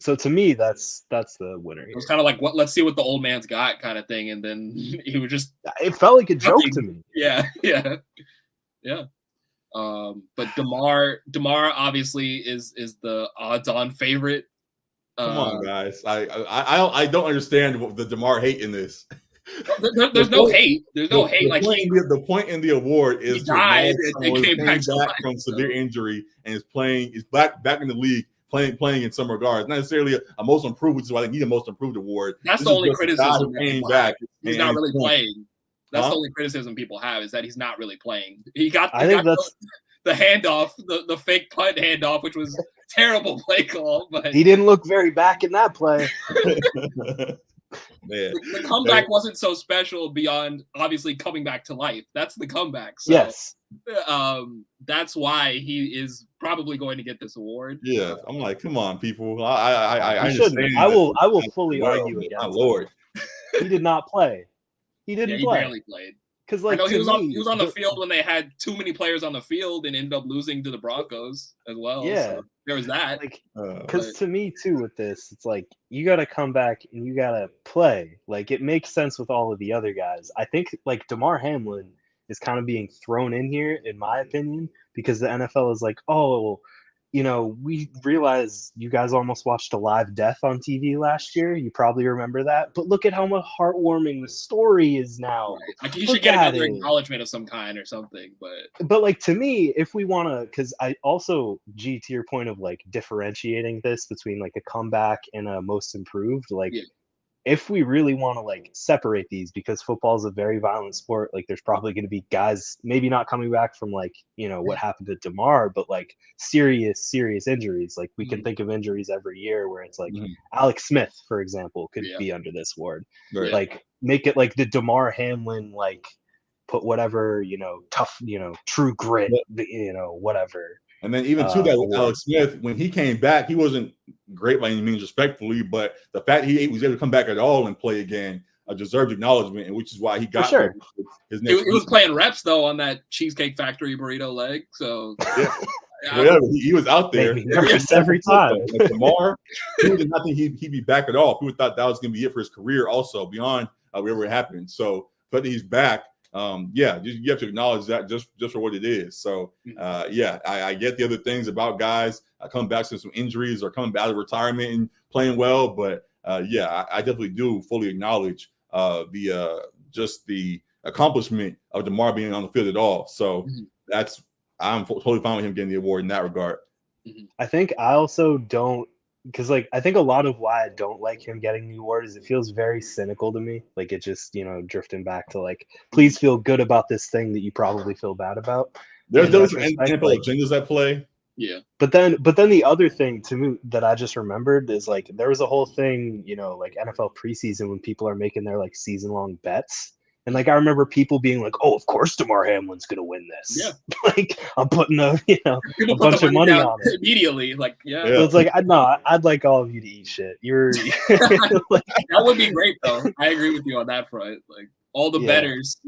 So to me, that's the winner here. It was kind of let's see what the old man's got kind of thing, and then he was just. It felt like a joke to me. Yeah. But DeMar obviously is the odds-on favorite. Come on, guys! I don't understand the DeMar hate in this. There's no hate. There's no hate. The point in the award is he died and came back from severe injury and is playing. Is back in the league. Playing in some regards, not necessarily a most improved, which is why they need a most improved award. That's the only criticism. He's not really playing. That's the only criticism people have, is that he's not really playing. He got the handoff, the fake punt handoff, which was terrible play call. But he didn't look very back in that play. The comeback wasn't so special beyond obviously coming back to life. That's the comeback. So, yes. That's why he is probably going to get this award. Yeah, I'm come on, people. I understand. I will fully argue against my Lord. He did not play. He didn't play. He barely played. Because he was on the field when they had too many players on the field and ended up losing to the Broncos as well. Yeah, so there was that. Because to me too, with this, it's you got to come back and you got to play. It makes sense with all of the other guys. I think DeMar Hamlin is kind of being thrown in here, in my opinion, because the NFL is we realize you guys almost watched a live death on TV last year. You probably remember that. But look at how much heartwarming the story is now. You should get another acknowledgement of some kind or something. But to me, if we want to, because I also, to your point of differentiating this between a comeback and a most improved, if we really want to separate these, because football is a very violent sport, there's probably going to be guys maybe not coming back from what happened to DeMar, but serious injuries. We can think of injuries every year where it's Alex Smith, for example, could be under this award. Right. Make it the DeMar Hamlin, put whatever, tough, true grit, whatever. And then even to that, with Alex Smith, when he came back, he wasn't great by any means, respectfully, but the fact he was able to come back at all and play again deserved acknowledgement, and which is why he got his next. He was playing reps though on that Cheesecake Factory burrito leg, so he was out there every time. DeMar, he did not think he'd be back at all. People thought that was going to be it for his career, also beyond whatever happened. So, but he's back. You have to acknowledge that just for what it is. So I get the other things about guys come back from some injuries or coming back out of retirement and playing well, but I definitely do fully acknowledge the accomplishment of DeMar being on the field at all. So I'm totally fine with him getting the award in that regard. I think I also don't, because like I think a lot of why I don't like him getting the award is it feels very cynical to me. Like it just, drifting back to like, please feel good about this thing that you probably feel bad about. There's those NFL agendas at play. Yeah. But then the other thing to me that I just remembered is like there was a whole thing, like NFL preseason when people are making their like season long bets. And like I remember people being like, "Oh, of course Damar Hamlin's gonna win this." Yeah. Like I'm putting a bunch of money on it immediately. Like, yeah. So it's like I'd like all of you to eat shit. You're like, that would be great though. I agree with you on that front. Like all the betters.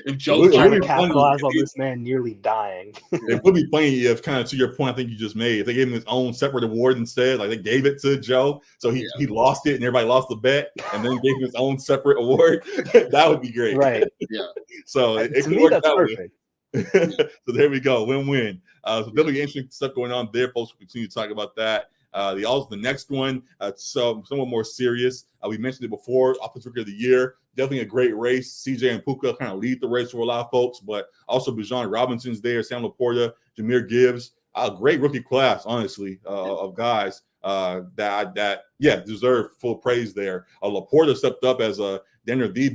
If Joe's trying to capitalize on this man nearly dying. It would be funny if, kind of to your point, I think you just made, if they gave him his own separate award instead, like they gave it to Joe, so he lost it and everybody lost the bet, and then gave him his own separate award. That would be great, right? Yeah. So it to me, that's perfect. So there we go, win-win. So definitely interesting stuff going on there, folks. We'll continue to talk about that. The next one, somewhat more serious. We mentioned it before, Offensive Rookie of the Year. Definitely a great race. CJ and Puka kind of lead the race for a lot of folks, but also Bijan Robinson's there, Sam Laporta, Jahmyr Gibbs. A great rookie class, honestly, of guys that deserve full praise there. Laporta stepped up as the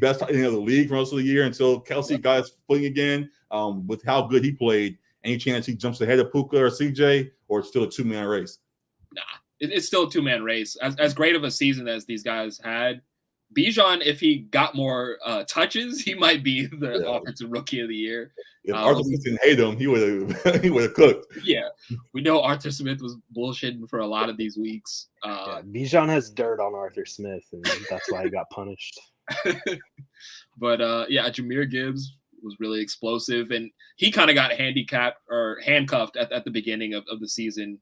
best tight end of the league for most of the year until Kelsey got his footing again. With how good he played, any chance he jumps ahead of Puka or CJ, or it's still a two-man race? Nah, it's still a two-man race. As great of a season as these guys had, Bijan, if he got more touches, he might be the Offensive Rookie of the Year. If Arthur Smith didn't hate him, he would have cooked. Yeah, we know Arthur Smith was bullshitting for a lot of these weeks. Bijan has dirt on Arthur Smith, and that's why he got punished. But Jahmyr Gibbs was really explosive, and he kind of got handcuffed at the beginning of the season,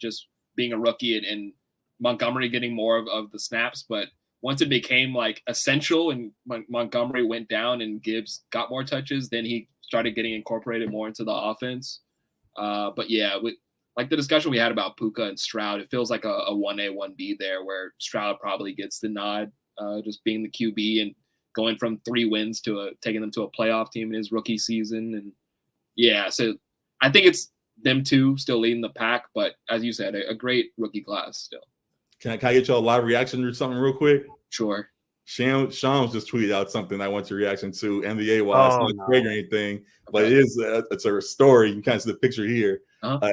just being a rookie and Montgomery getting more of the snaps. But once it became like essential and Montgomery went down and Gibbs got more touches, then he started getting incorporated more into the offense. But yeah, like the discussion we had about Puka and Stroud, it feels like a 1A, 1B there, where Stroud probably gets the nod, just being the QB and going from 3 wins to taking them to a playoff team in his rookie season. And yeah, so I think it's them two still leading the pack, but as you said, a great rookie class still. Can I get y'all a live reaction or something real quick? Sure. Sean just tweeted out something I want your reaction to NBA wise. It's not great or anything, but it's a story. You can kind of see the picture here.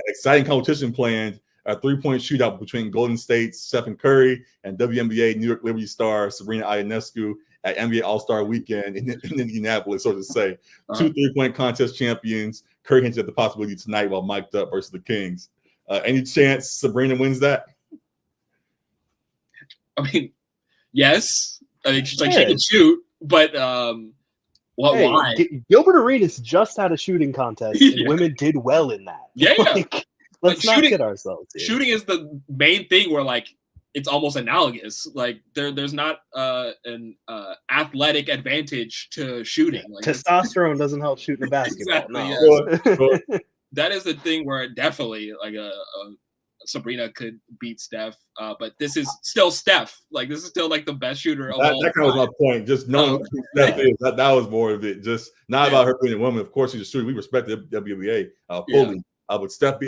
Exciting competition planned. A 3-point shootout between Golden State's Stephen Curry and WNBA New York Liberty star Sabrina Ionescu at NBA All-Star Weekend in Indianapolis, so to say. 2 3-point contest champions. Curry hinted at the possibility tonight while mic'd up versus the Kings. Any chance Sabrina wins that? I mean, yes. I mean, she can shoot, but why? Gilbert Arenas just had a shooting contest, and women did well in that. Yeah. Let's not kid ourselves here. Shooting is the main thing where like it's almost analogous. Like there's not an athletic advantage to shooting. Like, testosterone doesn't help shooting a basketball. Exactly, no. That is the thing where definitely like a Sabrina could beat Steph, but this is still Steph. Like this is still like the best shooter of all time. That kind of was my point. Just knowing who Steph is. That was more of it. Just not about her being a woman. Of course, she's a shooter. We respect the WNBA fully. But Steph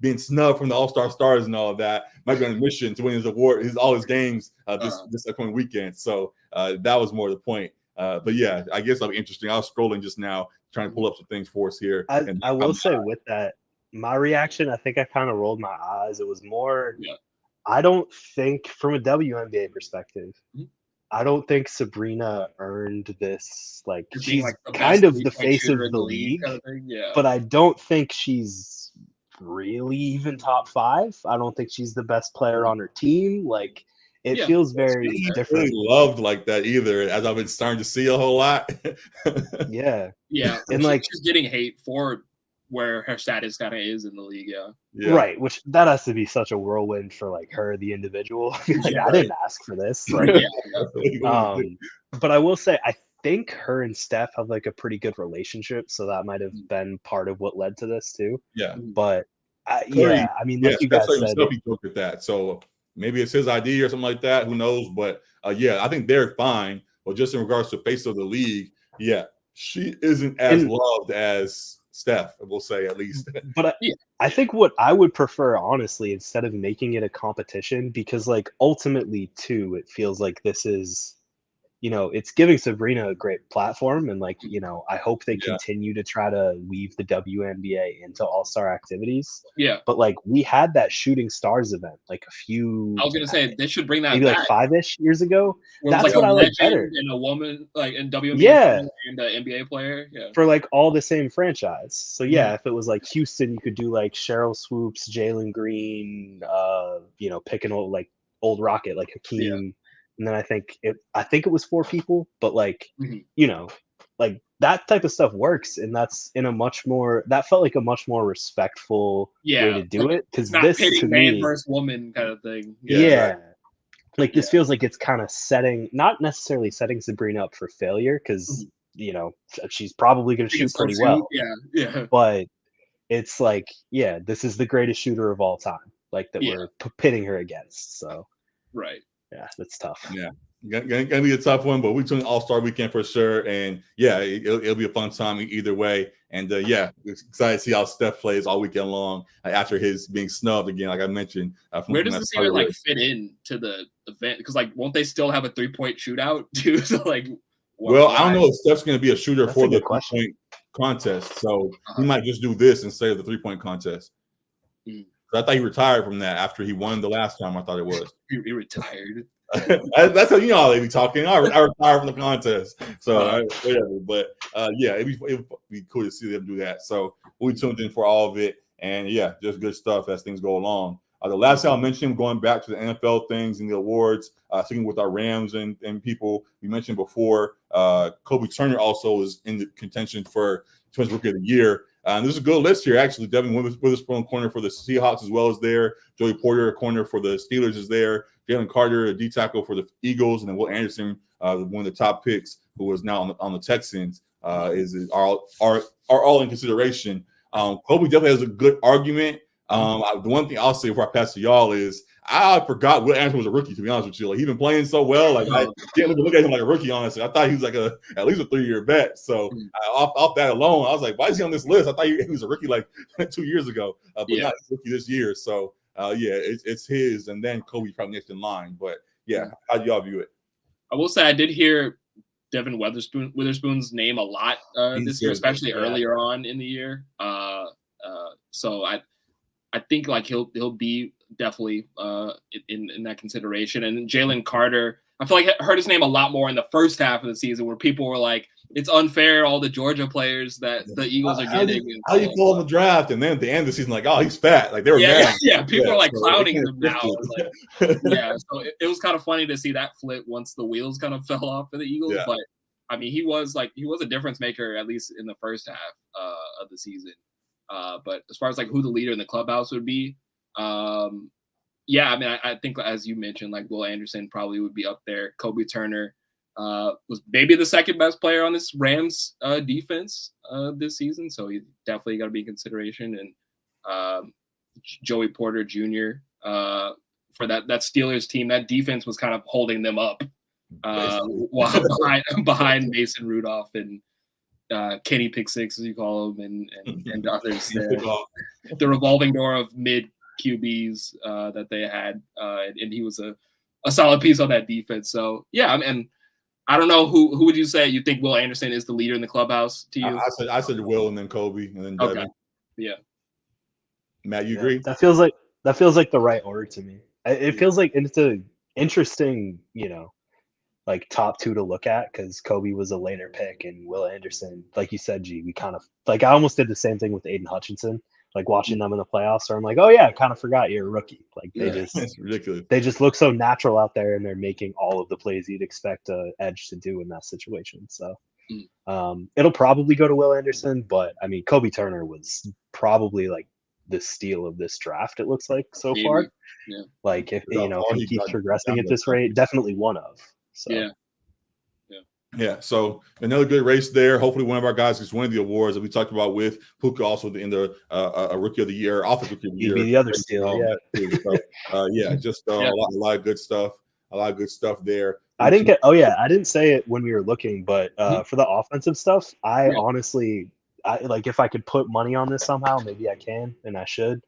being snubbed from the All-Star stars and all of that might be on a mission to win his award, all his games this upcoming weekend. So that was more the point. But yeah, I guess that'll be interesting. I was scrolling just now trying to pull up some things for us here. I will say with that, my reaction, I think I kind of rolled my eyes. It was more, I don't think from a WNBA perspective, I don't think Sabrina earned this. Like she's like kind of the face of the league, kind of but I don't think she's really even top 5. I don't think she's the best player on her team. Like it feels very different. Really loved like that either, as I've been starting to see a whole lot. Yeah, and like she's getting hate for where her status kind of is in the league, right. Which that has to be such a whirlwind for like her, the individual. I didn't ask for this. Like, but I will say, I think her and Steph have like a pretty good relationship, so that might have been part of what led to this too. Yeah, but I mean, like you guys said, he looked at that. So maybe it's his idea or something like that. Who knows? But I think they're fine. But just in regards to face of the league. Yeah, she isn't as loved as Steph, we'll say, at least. But I think what I would prefer, honestly, instead of making it a competition, because like ultimately too, it feels like this is, it's giving Sabrina a great platform, and like, I hope they continue to try to weave the WNBA into all-star activities. Yeah. But like we had that Shooting Stars event like a few, I was gonna say they should bring that maybe back. like 5-ish years ago. That's That's like what I like better. And a woman, like in WNBA, Yeah, and an NBA player. Yeah. for like all the same franchise. So yeah, if it was like Houston, you could do like Cheryl Swoops, Jalen Green, pick an old Rocket like Hakeem. And then I think it was 4 people, but like, like that type of stuff works, and that's that felt like a much more respectful way to do it, because this pitting to man me, versus woman kind of thing. Like this feels like it's kind of not necessarily setting Sabrina up for failure, because she's probably going to shoot pretty well. Yeah. But it's like, this is the greatest shooter of all time, like that we're pitting her against. So right. Yeah, that's tough. Yeah, gonna be a tough one, but we're doing All-Star Weekend for sure, and it'll be a fun time either way. And excited to see how Steph plays all weekend long after his being snubbed again, like I mentioned. Where does this even fit in to the event? Because like, won't they still have a 3-point shootout too? So like, I don't know if Steph's going to be a shooter for the 3-point contest, so he might just do this instead of the 3-point contest. I thought he retired from that after he won the last time. I thought it was he retired. That's how how they be talking. I retired from the contest, so whatever. But it'd be cool to see them do that. So we'll be tuned in for all of it, and just good stuff as things go along. The last thing I'll mention, going back to the NFL things and the awards, sticking with our Rams and people we mentioned before, Kobe Turner also is in the contention for Defensive Rookie of the Year. And there's a good list here, actually. Devin Witherspoon, corner for the Seahawks, as well as there. Joey Porter, a corner for the Steelers, is there. Jalen Carter, a D tackle for the Eagles, and then Will Anderson, one of the top picks, who is now on the Texans, are all in consideration. Kobe definitely has a good argument. The one thing I'll say before I pass to y'all is I forgot Will Anderson was a rookie, to be honest with you. Like, he's been playing so well. Like, I can't look at him like a rookie, honestly. I thought he was like at least a 3-year vet. So off that alone, I was like, why is he on this list? I thought he was a rookie like 2 years ago, but not a rookie this year. So it's his, and then Kobe probably next in line. But how do y'all view it? I will say I did hear Devin Witherspoon's name a lot this year, especially earlier on in the year. So I think like he'll be definitely in that consideration. And Jalen Carter, I feel like I heard his name a lot more in the first half of the season, where people were like, it's unfair, all the Georgia players that the Eagles are getting. How do you pull in the draft? And then at the end of the season, like, oh, he's fat. Like, they were mad. Yeah, people are like clowning him now. Like, so it was kind of funny to see that flip once the wheels kind of fell off for the Eagles. Yeah. But I mean, he was a difference maker, at least in the first half of the season. But as far as like who the leader in the clubhouse would be, I mean, I think, as you mentioned, like Will Anderson probably would be up there. Kobe Turner was maybe the second best player on this Rams defense this season, so he definitely got to be in consideration. And Joey Porter Jr. For that Steelers team, that defense was kind of holding them up while behind Mason Rudolph and Kenny Pick Six, as you call him, and others. The revolving door of mid QBs that they had, and he was a solid piece on that defense. So and I don't know who would you say you think Will Anderson is the leader in the clubhouse to you? I said Will, and then Kobe, and then Devin. Okay. Yeah. Matt, you agree? That feels like the right order to me. It feels like it's an interesting, like top 2 to look at, because Kobe was a later pick, and Will Anderson, like you said, G, we kind of like, I almost did the same thing with Aiden Hutchinson, like watching them in the playoffs, where I'm like, oh yeah, I kind of forgot you're a rookie. Like it's ridiculous. They just look so natural out there, and they're making all of the plays you'd expect an edge to do in that situation. So it'll probably go to Will Anderson, but I mean, Kobe Turner was probably like the steal of this draft, it looks like so far. Yeah. Like if he keeps progressing at this rate, definitely one of. So. Yeah, so another good race there. Hopefully, one of our guys gets one of the awards that we talked about with Puka, also in the a Rookie of the Year, Offensive Rookie of the Year. Be the other steal, just a lot of good stuff. A lot of good stuff there. I didn't get. Oh yeah, I didn't say it when we were looking, but Mhm. for the offensive stuff, I Yeah. honestly, like if I could put money on this somehow, maybe I can, and I should.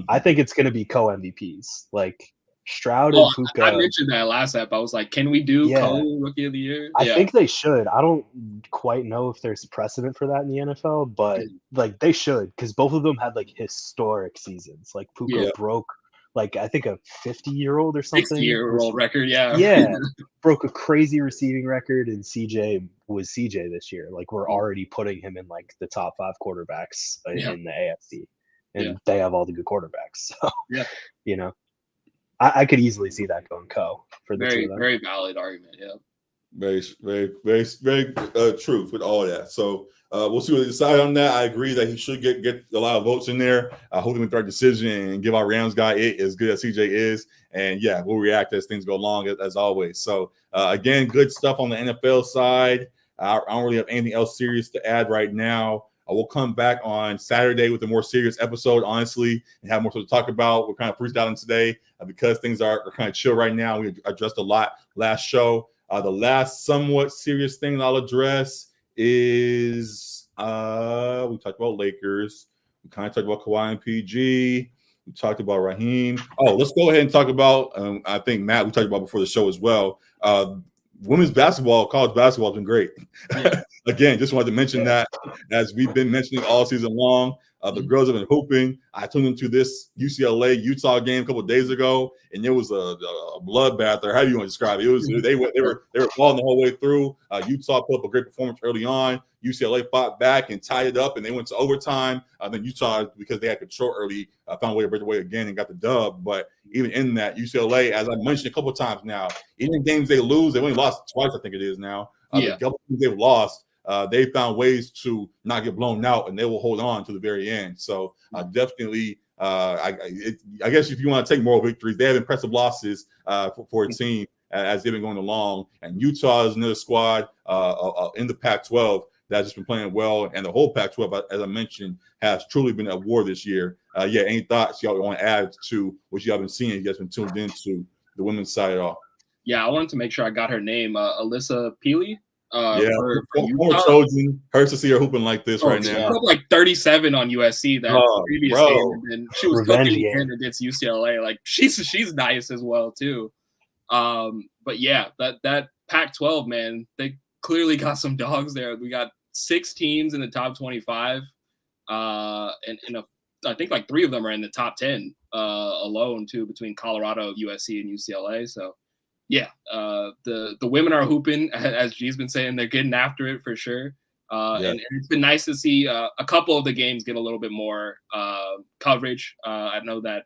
I think it's going to be co-MVPs, like Stroud and Oh, I Puka. mentioned that last app. I was like, can we do Yeah, co-rookie of the year? I Yeah. think they should. I don't quite know if there's precedent for that in the NFL, but like they should, because both of them had like historic seasons. Like Puka Yeah. broke like I think a 50-year-old or something. 60-year-old record, yeah. Yeah, broke a crazy receiving record, and CJ was CJ this year. Like we're already putting him in like the top 5 quarterbacks in the AFC, and they have all the good quarterbacks. So Yeah. you know, I could easily see that going co for the two Very, of them. very valid argument. Yeah. Very, very, very, very truth with all that. So we'll see what they decide on that. I agree that he should get a lot of votes in there. I hope he make the right decision and give our Rams guy it as good as CJ is. And yeah, we'll react as things go along as always. So again, good stuff on the NFL side. I don't really have anything else serious to add right now. We'll come back on Saturday with a more serious episode, honestly, and have more to talk about. We're kind of freestyling today because things are kind of chill right now. We addressed a lot last show. The last somewhat serious thing I'll address is we talked about Lakers. We kind of talked about Kawhi and PG. We talked about Raheem. Oh, let's go ahead and talk about, I think, Matt, we talked about before the show as well. Women's basketball, college basketball has been great. Yeah. Again, just wanted to mention that as we've been mentioning all season long. The girls have been hooping. I tuned into this UCLA-Utah game a couple of days ago, and it was a bloodbath. Or how do you want to describe it? It was they were balling the whole way through. Utah put up a great performance early on. UCLA fought back and tied it up, and they went to overtime. Then Utah, because they had control early, found a way to break away again and got the dub. But even in that, UCLA, as I mentioned a couple of times now, even in games they lose, they only lost twice, I think it is now. The couple games they've lost, they found ways to not get blown out, and they will hold on to the very end. So definitely, I guess if you want to take moral victories, they have impressive losses for a team as they've been going along. And Utah is another squad in the Pac-12 that's just been playing well, and the whole Pac-12, as I mentioned, has truly been at war this year. Any thoughts y'all want to add to what y'all been seeing? You guys been tuned into the women's side at all? Yeah, I wanted to make sure I got her name, Alyssa Peely. For Trojan. Hurts to see her hooping like this right now. She put up like 37 on USC that previous game, and then she was cooking again against UCLA. Like she's nice as well too. But yeah, that Pac-12, man, they clearly got some dogs there. We got 6 teams in the top 25, and I think like 3 of them are in the top 10 alone too, between Colorado, USC, and UCLA. So. Yeah, the women are hooping, as G's been saying. They're getting after it for sure. And it's been nice to see a couple of the games get a little bit more coverage. I know that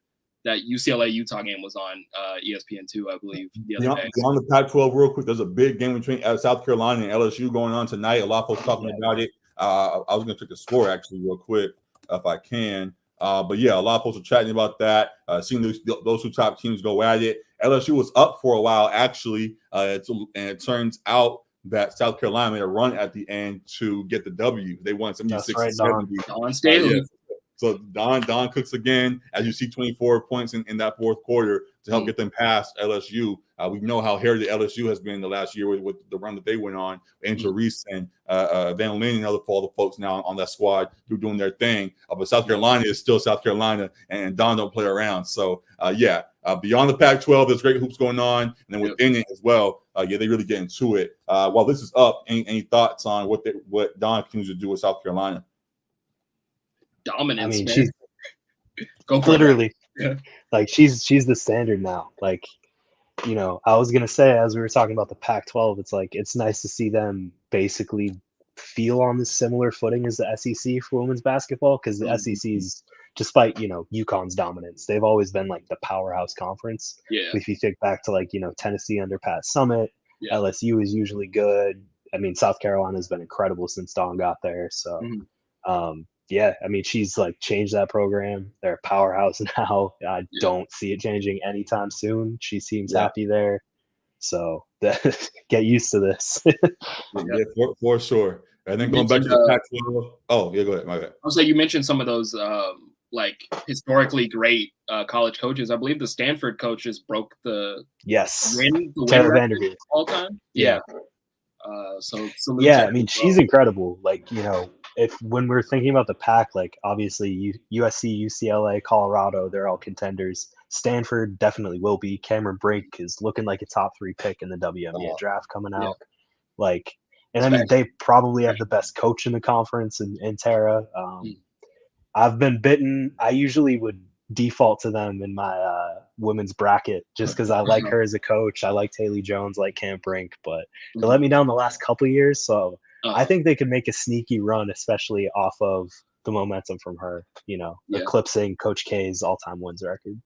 UCLA-Utah game was on ESPN2, I believe, the other day. On the Pac-12 real quick, there's a big game between South Carolina and LSU going on tonight. A lot of folks talking about it. I was going to check the score, actually, real quick, if I can. But yeah, a lot of folks are chatting about that, seeing those 2 top teams go at it. LSU was up for a while, actually, and it turns out that South Carolina made a run at the end to get the W. They won 76-70. Don Staley. So Don cooks again, as you see 24 points in that fourth quarter to help get them past LSU. We know how hairy the LSU has been the last year with the run that they went on. Angel Reese and Van Lin and all the folks now on that squad who are doing their thing. But South Carolina is still South Carolina, and Don don't play around. So, beyond the Pac-12, there's great hoops going on. And then within it as well, they really get into it. While this is up, any thoughts on what Don continues to do with South Carolina? Dominance, I mean, man. she's literally like she's the standard now. Like, you know, I was gonna say, as we were talking about the Pac-12, it's like it's nice to see them basically feel on the similar footing as the SEC for women's basketball, because the SEC's, despite UConn's dominance, they've always been like the powerhouse conference. Yeah. If you think back to Tennessee under Pat Summitt, LSU is usually good. I mean, South Carolina's been incredible since Dawn got there. So, I mean, she's like changed that program. They're a powerhouse now. I don't see it changing anytime soon. She seems happy there. So get used to this. For sure. And then going back to the Pac-12. Oh, yeah, go ahead. My bad. I was like, you mentioned some of those like historically great college coaches. I believe the Stanford coach just broke the win Tara record Vanderveer all time. Yeah. So Yeah, I mean, she's incredible. Like, if when we're thinking about the pack, like obviously USC, UCLA, Colorado, they're all contenders. Stanford definitely will be. Cameron Brink is looking like a top 3 pick in the WNBA draft coming out. Like, and I mean, they probably have the best coach in the conference in Tara. I've been bitten. I usually would default to them in my women's bracket just because I like her as a coach. I like Haley Jones, like Cam Brink, but they let me down the last couple of years. So I think they could make a sneaky run, especially off of the momentum from her, eclipsing Coach K's all-time wins record.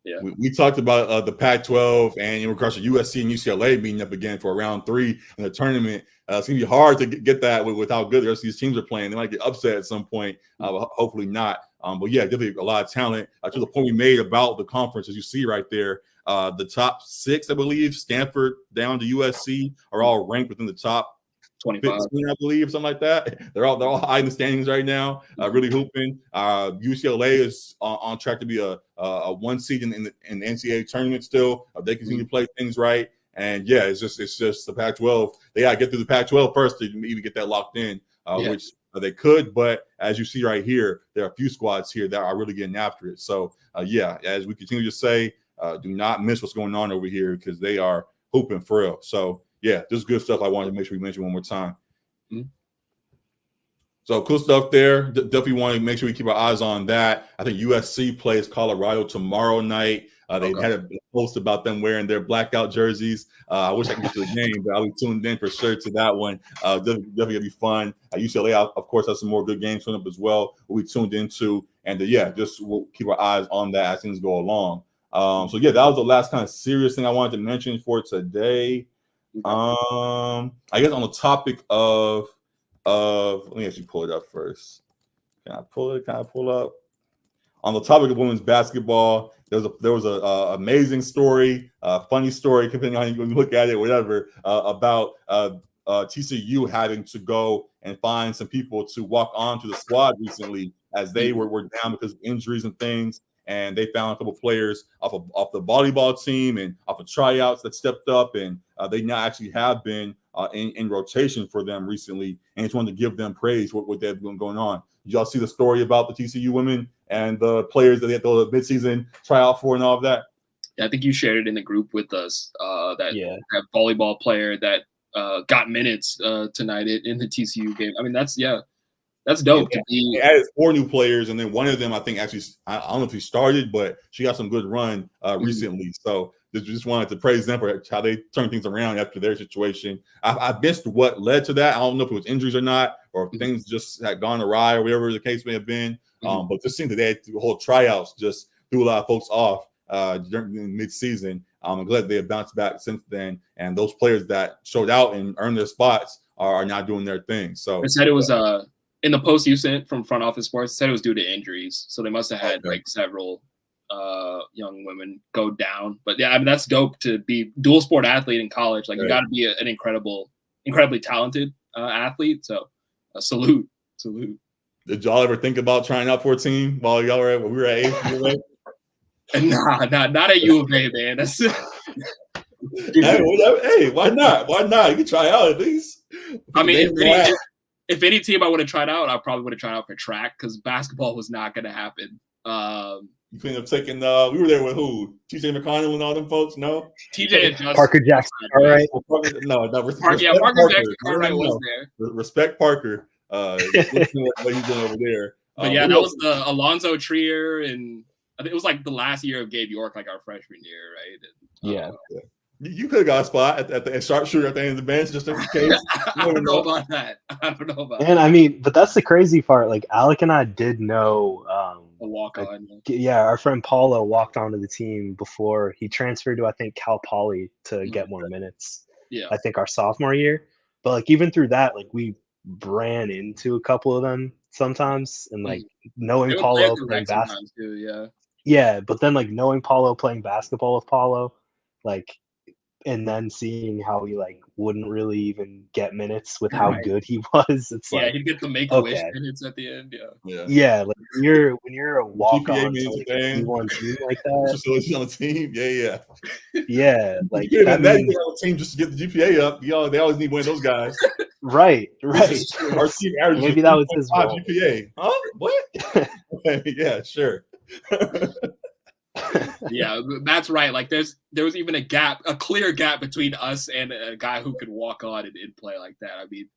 Yeah, we talked about the Pac-12 and in regards to USC and UCLA meeting up again for round 3 in the tournament. It's gonna be hard to get that with how good the rest of these teams are playing. They might get upset at some point, hopefully not. But yeah, definitely a lot of talent. To the point we made about the conference, as you see right there, the top 6, I believe, Stanford down to USC, are all ranked within the top 25, 15, I believe, something like that. They're all high in the standings right now, really hooping. UCLA is on track to be a 1 seed in the NCAA tournament still. They continue to play things right, and yeah, it's just the Pac-12. They got to get through the Pac-12 first to even get that locked in, which they could. But as you see right here, there are a few squads here that are really getting after it. So yeah, as we continue to say, do not miss what's going on over here because they are hooping for real. So yeah, this is good stuff. I wanted to make sure we mention one more time. So cool stuff there. Definitely want to make sure we keep our eyes on that. I think USC plays Colorado tomorrow night. They had a post about them wearing their blackout jerseys. I wish I could get to the game, but I'll be tuned in for sure to that one. Definitely gonna be fun. UCLA, of course, has some more good games coming up as well. We'll be tuned into, and we'll keep our eyes on that as things go along. So yeah, that was the last kind of serious thing I wanted to mention for today. I guess on the topic of let me actually pull it up first. Can I pull up? On the topic of women's basketball, there was a amazing story, funny story, depending on how you look at it, whatever, about TCU having to go and find some people to walk onto the squad recently as they were down because of injuries and things. And they found a couple players off the volleyball team and off of tryouts that stepped up, and they now actually have been in rotation for them recently. And just wanted to give them praise for what they've been going on. Did y'all see the story about the TCU women and the players that they had the midseason tryout for and all of that? Yeah, I think you shared it in the group with us. That volleyball player that got minutes tonight in the TCU game. I mean, that's dope. They added 4 new players, and then one of them, I think, actually, I don't know if he started, but she got some good run recently. So just wanted to praise them for how they turned things around after their situation. I missed what led to that. I don't know if it was injuries or not, or if things just had gone awry or whatever the case may have been. But just seemed that they had the whole tryouts just threw a lot of folks off during mid-season. I'm glad they have bounced back since then, and those players that showed out and earned their spots are now doing their thing. So I said it was in the post you sent from Front Office Sports, it said it was due to injuries. So they must have had like several young women go down. But yeah, I mean, that's dope to be dual sport athlete in college. Like you got to be an incredibly talented athlete. So salute. Did y'all ever think about trying out for a team while we were at ASU? Nah, not at U of A, man. That's hey, why not? Why not? You can try out at least. I mean, if any team I would have tried out, I probably would have tried out for track because basketball was not going to happen. You couldn't have taken. We were there with who? TJ McConnell and all them folks. No, TJ and Justin. Parker Jackson. All right. No. Parker Jackson Cartwright was there. Respect Parker. What he's doing over there. But yeah, that was the Alonzo Trier, and I think it was like the last year of Gabe York, like our freshman year, right? And, yeah. You could have got a spot at the sharpshooter at the end of the bench, just in case. I don't know about that. And I mean, but that's the crazy part. Like Alec and I did know. A walk on. Yeah, our friend Paulo walked onto the team before he transferred to I think Cal Poly to get more minutes. Yeah, I think our sophomore year. But like even through that, like we ran into a couple of them sometimes, and like knowing Paulo playing basketball too, yeah, but then like knowing Paulo playing basketball with Paulo, like and then seeing how he like wouldn't really even get minutes with how good he was. It's Yeah, like he'd get the Make-A-Wish okay. minutes at the end. Yeah. Yeah, like when you're a walk GPA on to means like a a fan. D1 team like that. Facilities on the team. Yeah. Yeah, like You that that means, on the team just to get the GPA up. They always need one of those guys. right. Our team averages Maybe that was his 3.5 role. GPA. Huh? What? Okay, yeah, sure. Yeah, that's right. Like there was even a clear gap between us and a guy who could walk on and play like that. I mean,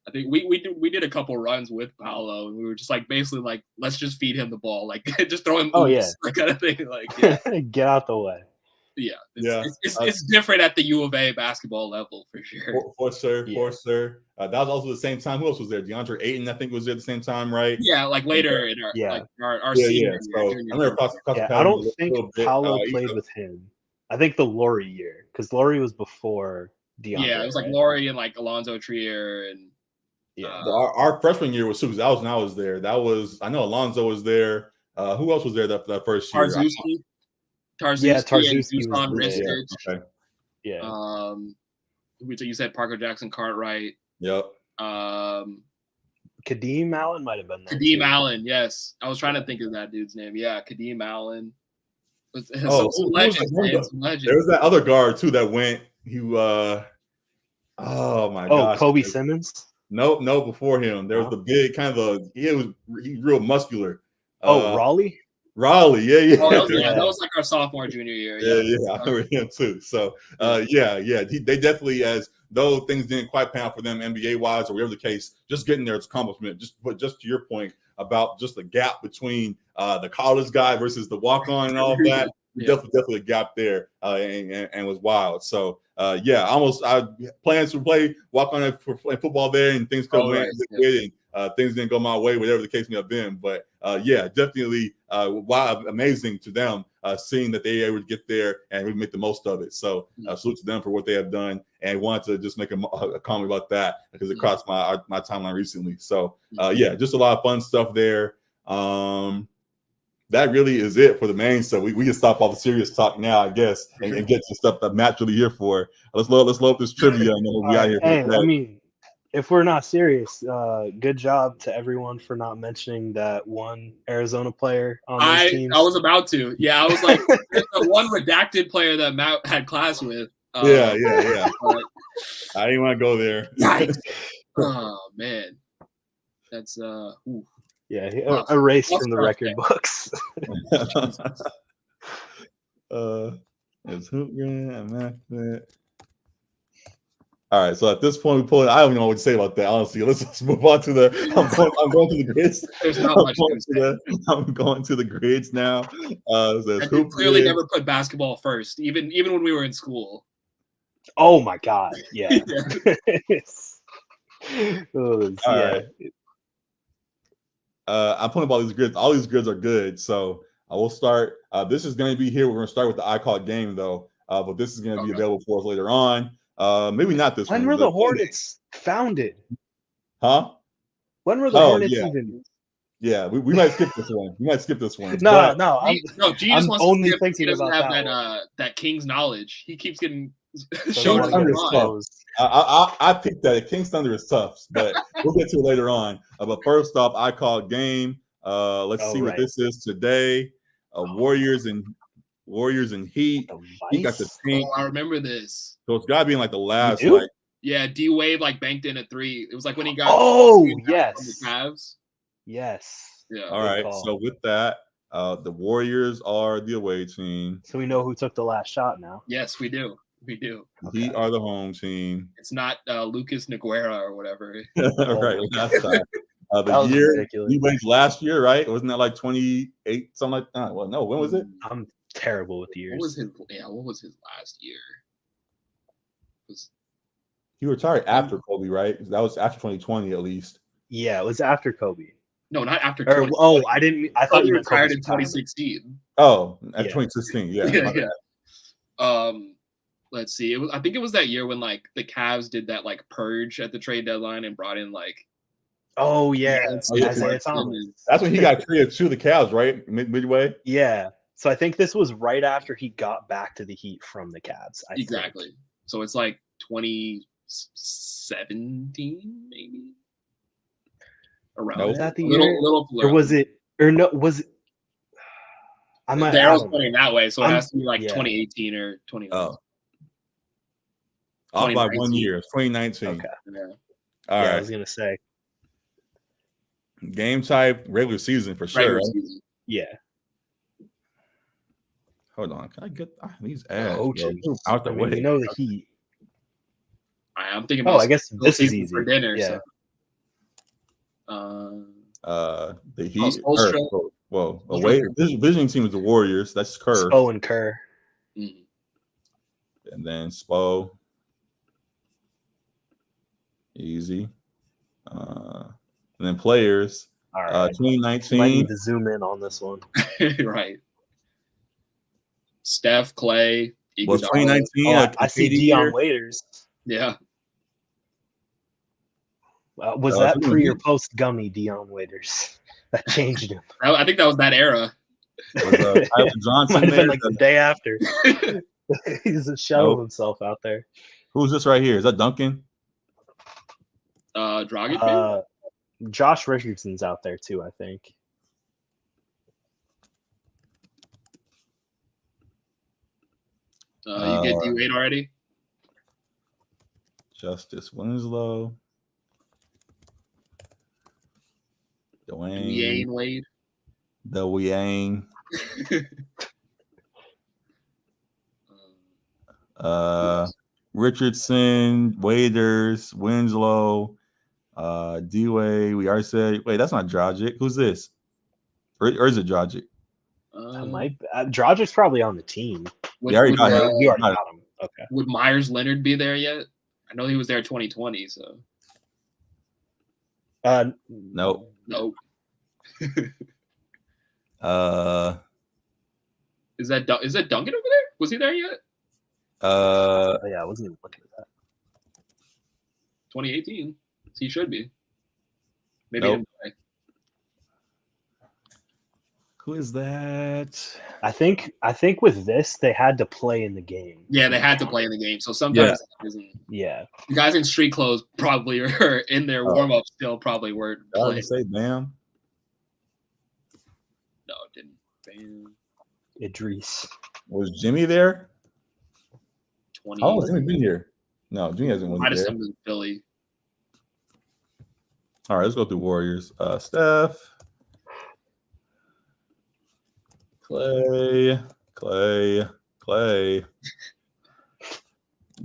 I think we did a couple runs with Paolo, and we were just like basically like, let's just feed him the ball, like just throw him oops, that kind of thing. Like, yeah. Get out the way. Yeah, it's different at the U of A basketball level for sure. For sure. That was also the same time. Who else was there? DeAndre Ayton, I think, was there at the same time, right? Yeah, like later in our senior. So I don't think Paolo played with him. I think the Laurie year, because Laurie was before DeAndre. Yeah, it was like Laurie and like Alonzo Trier and our freshman year was Susan. That was when I was there. I know Alonzo was there. Who else was there that first year? Tarzuski was Ristich. Okay. Yeah. You said Parker Jackson Cartwright. Yep. Kadeem Allen might have been there. Kadeem Allen, yes. I was trying to think of that dude's name. Yeah, Kadeem Allen. Some legends. There was that other guard too that went. Gosh. Kobe Simmons. No, before him. There was the big kind of he's real muscular. Raleigh? Raleigh, yeah. That was like our sophomore, junior year. Yeah, I remember him too. So, they definitely, as though things didn't quite pan out for them NBA wise or whatever the case, just getting there is accomplishment. But just to your point about just the gap between the college guy versus the walk on and all of that, definitely a gap there, and was wild. So, I plans to play walk on for playing football there, and things come and things didn't go my way, whatever the case may have been. But definitely, amazing to them seeing that they were able to get there and really make the most of it. So salute to them for what they have done, and wanted to just make a comment about that because it crossed my timeline recently. So just a lot of fun stuff there. That really is it for the main stuff. We can stop all the serious talk now, I guess, and get to stuff that Matt's really here for. Let's load this trivia, and then we'll be out here. Hey, I mean, if we're not serious, good job to everyone for not mentioning that one Arizona player on those teams. I was about to. Yeah, I was like, there's the one redacted player that Matt had class with. Yeah. But I didn't want to go there. Yikes. Oh man, that's erased from the record books. It's Hoopgren. All right, so at this point, we pull it. I don't even know what to say about that. Honestly, let's move on to the. I'm going to the grids. There's not much to say. I'm going to the grids now. You clearly never put basketball first, even when we were in school. Oh my God! Yeah. Right. I'm putting up all these grids. All these grids are good, so I will start. This is going to be here. We're going to start with the I Call It game, though, but this is going to be available for us later on. Maybe not this one. When were the Hornets founded? Huh? When were the Hornets even? Yeah, we might skip this one. No. I'm only thinking about that King's knowledge. He keeps getting shown. I picked that. King's Thunder is tough, but we'll get to it later on. But first off, I Call It game. Let's see what this is today. Warriors and Heat. He got the team. I remember this. So it's got to be in like the last. D Wade banked in a three. It was like when he got. Oh yes. The Cavs. Yes. Yeah. All right. So with that, the Warriors are the away team. So we know who took the last shot now. Yes, we do. Heat are the home team. It's not Lucas Nogueira or whatever. Right. Last time. The year he went last year, right? Wasn't that like 28, something like that? Well, no. When was it? I'm terrible with the years. What was his last year? He retired after Kobe, right? That was after 2020, at least. Yeah, it was after Kobe. No, not after. I didn't. I thought he retired in 2016. Oh, at 2016. Yeah. Let's see. I think it was that year when the Cavs did that purge at the trade deadline and brought in Oh yeah, Isaiah Thomas. That's when he got traded to the Cavs, right? Midway. Yeah. So I think this was right after he got back to the Heat from the Cavs. Exactly. So it's like 2017, maybe. Around No. Was that the little, year? little Or was it? Or no? Was it? I might. the I arrow's don't know. pointing that way, so it has to be like yeah. 2018 or 2019. Oh. Off by 1 year. It's 2019. Okay. Yeah. All yeah, right. I was gonna say. Game type, regular season for sure. Regular Right? season. Yeah. Hold on. Can I get these ads? Oh, bro? jeez. Out the I mean, way. we know the Heat. I'm thinking Oh, about I guess this is season easy. for dinner. Yeah. So. The Heat. Spoelstra. Whoa. Away. This visiting team is the Warriors. That's Kerr. Spo and Kerr. Mm. And then Spo. Easy. And then players. All right. 2019. Might need to zoom in on this one. Right. Steph, Clay, Was Iguodala. 2019? I see Dion Waiters. Yeah. Was that pre or post Gummy Dion Waiters? That changed him. I think that was that era. Was Tyler Johnson Might have there? been like the day after. He's a shell of himself out there. Who's this right here? Is that Duncan? Dragic? Josh Richardson's out there too, I think. You get D-Wade already? Justice Winslow. Dwayne Wade. The Yang. Richardson, Waiters, Winslow, D-Wade. We already said, wait, that's not Dragic. Who's this? Or is it Dragic? Dragic's probably on the team. We already got him. You already got him. Okay. Would Myers Leonard be there yet? I know he was there 2020, so. Nope. Nope. Is that Duncan over there? Was he there yet? Yeah, I wasn't even looking at that. 2018. He should be. Maybe. Nope. Who is that? I think with this they had to play in the game. Yeah, they had to play in the game. So sometimes the guys in street clothes probably are in their warm up still probably weren't I playing. would say Bam. No, it didn't. Bam. Idris. Was Jimmy there? 20. Oh, Jimmy been here. No, Jimmy hasn't been Might have there. been in Philly. All right, let's go through Warriors. Steph. Clay.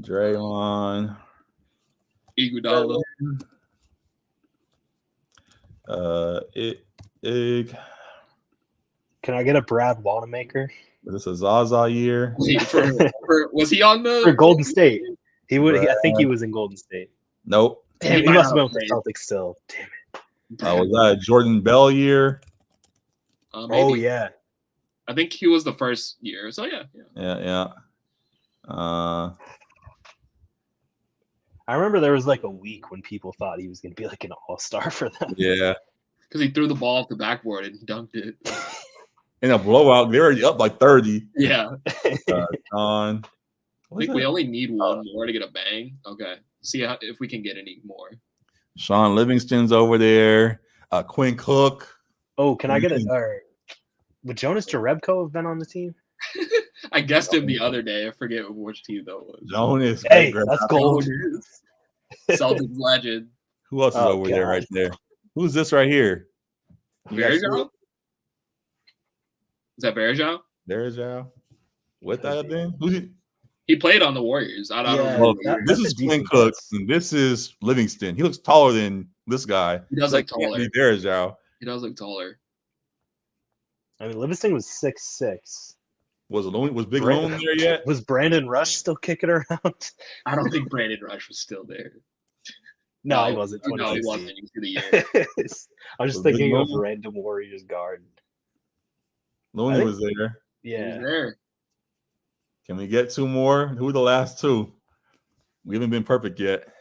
Draymond. Iguodala. Can I get a Brad Wanamaker? Is this a Zaza year? Was he on the for Golden State? He would. I think he was in Golden State. Nope. Damn, he must have been with the Celtics still. Damn it. Was that a Jordan Bell year? Oh yeah. I think he was the first year. So yeah. I remember there was like a week when people thought he was going to be like an all-star for them. Yeah. Because he threw the ball off the backboard and dunked it. In a blowout, they were up like 30. Yeah. I think we only need one more to get a bang. Okay. See if we can get any more. Sean Livingston's over there. Quinn Cook. Oh, can I get it? Would Jonas Jerebko have been on the team? I guessed him the other day. I forget which team that was. Jonas. Hey, that's gold. Celtics legend. Who else is over there right there? Who's this right here? Varejao? Is that Varejao? Varejao. What that have been? Who's he? He played on the Warriors. I don't know. This is Quinn Cook, and this is Livingston. He looks taller than this guy. He does look taller. Varejao. He does look taller. I mean, Livingston was 6'6". Was Big Loon there yet? Was Brandon Rush still kicking around? I don't think Brandon Rush was still there. No, he wasn't. No, he wasn't. You see the year. I was just thinking of random Warriors guard. Looney was there. Yeah. He was there. Can we get two more? Who are the last two? We haven't been perfect yet.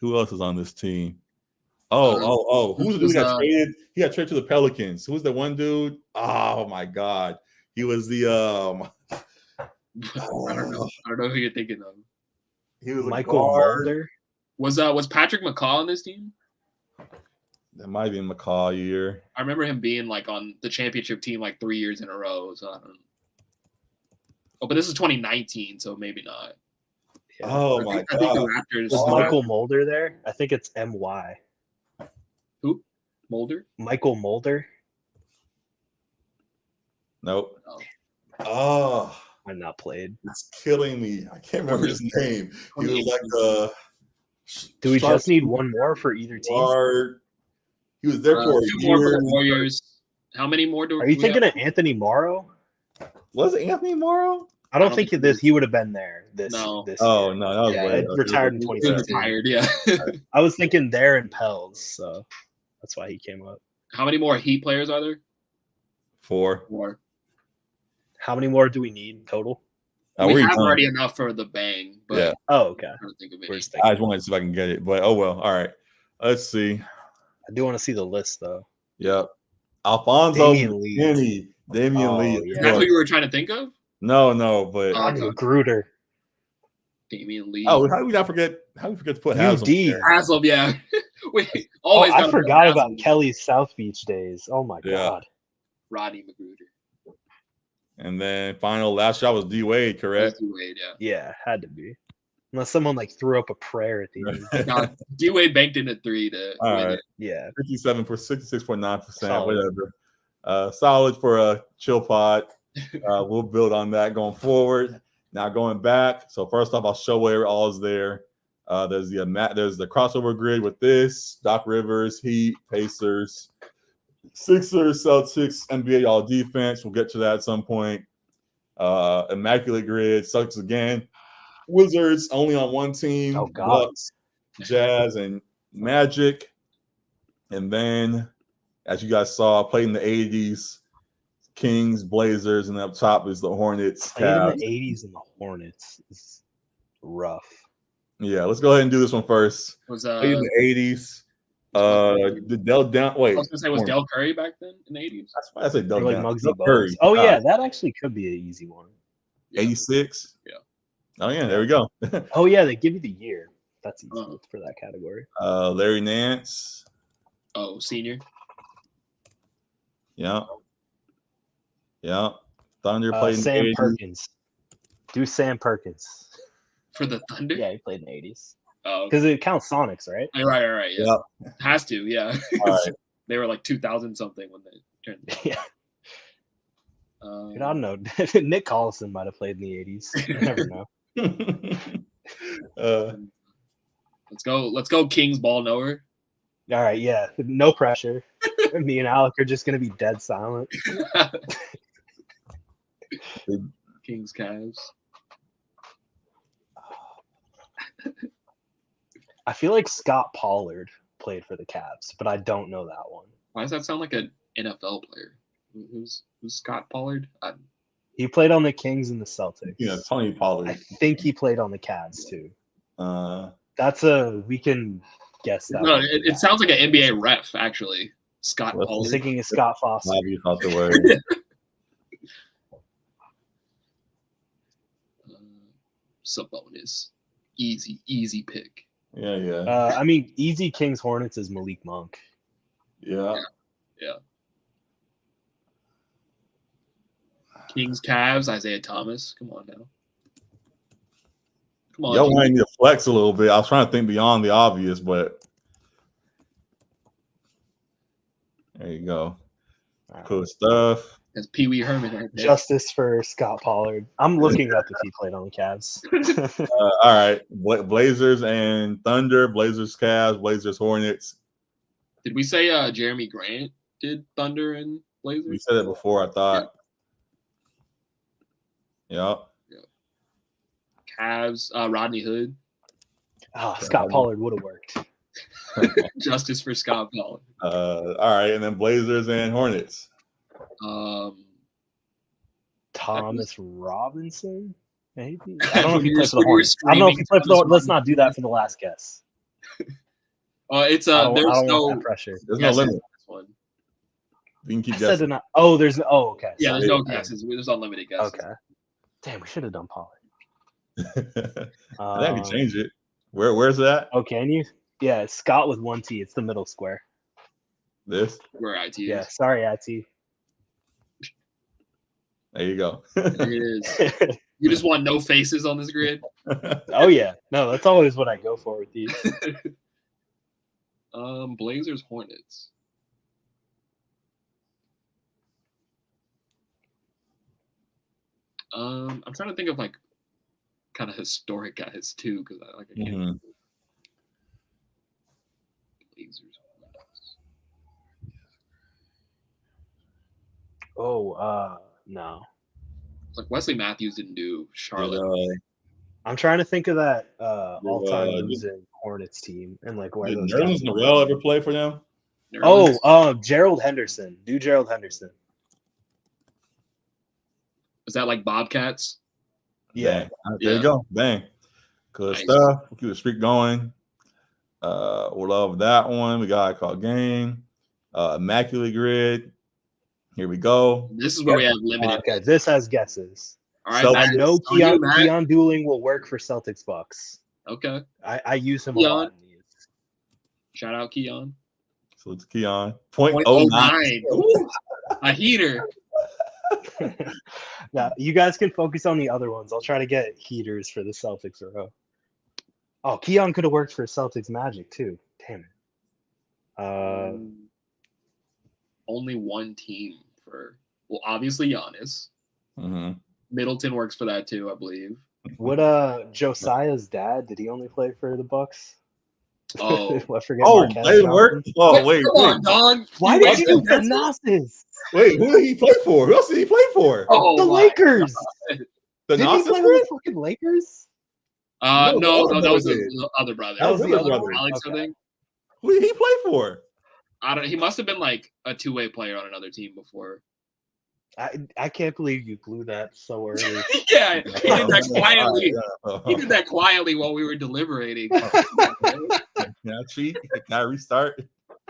Who else is on this team? Who's the dude that traded? He got traded to the Pelicans. Who's the one dude? Oh my God. He was the I don't know who you're thinking of. He was Michael a guard. Mulder. Was Patrick McCaw on this team? That might be McCaw year. I remember him being like on the championship team like 3 years in a row. So I don't know. Oh, but this is 2019, so maybe not. Yeah. Oh my I think the god. Raptors. Was Michael Mulder there? I think it's MY. Who? Mulder? Michael Mulder. Nope. Oh. Oh, I'm not played. it's killing me. I can't remember his name. He was like Do we sharp just need one more for either team? guard. He was there for a 2 more for year. the Warriors. How many more do Are you we thinking have? of Anthony Morrow? Was it Anthony Morrow? I don't don't think think that he would have been there this. No. This Oh year. no, that was Yeah, way it retired in He was 2015. retired, yeah. I was thinking there in Pels, so that's why he came up. How many more Heat players are there? 4. 4. How many more do we need total? We we're have done. already enough for the bang, but Yeah. Oh, okay. I don't think of We're any. just I thinking. just wanted to see if I can get it, but oh well. All right. Let's see. I do want to see the list though. Yep. Alfonso Damian Lee. McKinney. Damian Oh, Lee. yeah. Is that who you were trying to think of? No, but Oh, Johnny Magruder. Damian Lee. how did we not forget? How did we forget to put Haslam UD. there? Haslem, yeah. we Oh, always I gotta forgot put about Haslem. Kelly's South Beach days. Oh my Yeah. god. Rodney Magruder. And then final last shot was D Wade, correct? D-Wade, yeah. Yeah, had to be. Unless someone like threw up a prayer at the end. No, D-Wade banked in a 3 to All win right. it. Yeah. 57 for 66.9%, Solid. whatever. Solid for a chill pod. We'll build on that going forward. Now going back. So first off, I'll show where all is there. There's the crossover grid with this: Doc Rivers, Heat, Pacers, Sixers, Celtics, NBA All Defense. We'll get to that at some point. Immaculate grid, Celtics again. Wizards only on one team. Oh, God. Bucks, Jazz, and Magic. And then, as you guys saw, played in the 80s, Kings, Blazers, and up top is the Hornets. Played in Cavs. the 80s and the Hornets. It's rough. Yeah, let's go ahead and do this one first. Was Played in the 80s. Did Del down? Wait, I was gonna say, was Del Curry back then in the 80s? That's why I say Del Or like down. Muggsy Del Bogues. Curry. Oh yeah, that actually could be an easy one. 86. Yeah. Oh yeah, there we go. Oh yeah, they give you the year. That's easy Uh-huh. for that category. Larry Nance. Oh, senior. Yeah. Thunder played in the Sam 80s. Perkins. Do Sam Perkins. For the Thunder? Yeah, he played in the 80s. Oh, Because it counts Sonics, right? right. Yeah. Has to, yeah. All right. They were like 2000 something when they turned. Yeah. Dude, I don't know. Nick Collison might have played in the 80s. I never know. Let's go Kings ball knower. All right, yeah. No pressure. Me and Alec are just gonna be dead silent. Kings Cavs. I feel like Scott Pollard played for the Cavs, but I don't know that one. Why does that sound like an NFL player? Who's Scott Pollard? He played on the Kings and the Celtics. Yeah, Tony Pollard. I think he played on the Cavs too. Uh, We can guess that. No, one. it sounds like an NBA ref actually. Scott Let's I was Pollard. thinking of Scott Foster. obvious not the word. Sabonis. Easy pick. Yeah. I mean, easy Kings Hornets is Malik Monk. Yeah. Kings Cavs, Isaiah Thomas. Come on now. Come on. Y'all Kings. wanted me to flex a little bit. I was trying to think beyond the obvious, but there you go. Cool stuff. That's Pee Wee Herman right there. Justice for Scott Pollard. I'm looking up if he played on the Cavs. All right. Blazers and Thunder, Blazers, Cavs, Blazers, Hornets. Did we say Jeremy Grant did Thunder and Blazers? We said it before, I thought. Yeah. Cavs, Rodney Hood. Oh, Scott Pollard would have worked. Justice for Scott Pollard. All right. And then Blazers and Hornets. Thomas Robinson, maybe. I don't know if he We were- played for the we were Hornets. I don't know if he screaming played for the Thomas Hornets. Let's not do that for the last guess. It's I don't there's want no that pressure. There's guesses no on limit. this one. You can keep I said guessing. not. Oh, there's. Oh, okay. Yeah, Sorry. there's no Okay. guesses. There's unlimited guesses. Okay. Damn, we should have done Pollard. I can change it. Where's that? Oh, can you? Yeah, it's Scott with 1 T. It's the middle square. This? Where IT is. Yeah, sorry, IT. There you go. It is. You just want no faces on this grid? Oh yeah, no, that's always what I go for with these. Blazers, Hornets. I'm trying to think of like kind of historic guys too, because I can't. Mm-hmm. Blazers, Hornets. Oh, no. It's like Wesley Matthews didn't do Charlotte. I'm trying to think of that all-time losing Hornets team and like where Did those Nerlens guys Noel ever play for them? Gerald Henderson. Do Gerald Henderson. Is that like Bobcats? Yeah. There you go. Bang. Good stuff. We'll keep the streak going. We'll love that one. We got a called game. Immaculate Grid. Here we go. This is where we have limited. Okay, this has guesses. All right, I know Keon Dooling will work for Celtics Bucks. Okay. I use him a lot in these. Shout out Keon. So it's Keon. 0.09. A heater. Now, you guys can focus on the other ones. I'll try to get heaters for the Celtics row. Oh, Keon could have worked for Celtics Magic too. Damn it. Only one team for, well, obviously Giannis. Mm-hmm. Middleton works for that too, I believe. Would Josiah's dad, did he only play for the Bucks? Oh, I forget. They work. Oh, wait. Come on, dog. Why did you do Thanasis? Wait, who did he play for? Who else did he play for? Oh, the Lakers. Did he play for the fucking Lakers? No, that was the other brother. That was the other brother. Alex, I think. Who did he play for? I don't. He must have been like a two-way player on another team before. I can't believe you blew that so early. Yeah, he did that quietly. He did that quietly while we were deliberating. Can I cheat? Can I restart?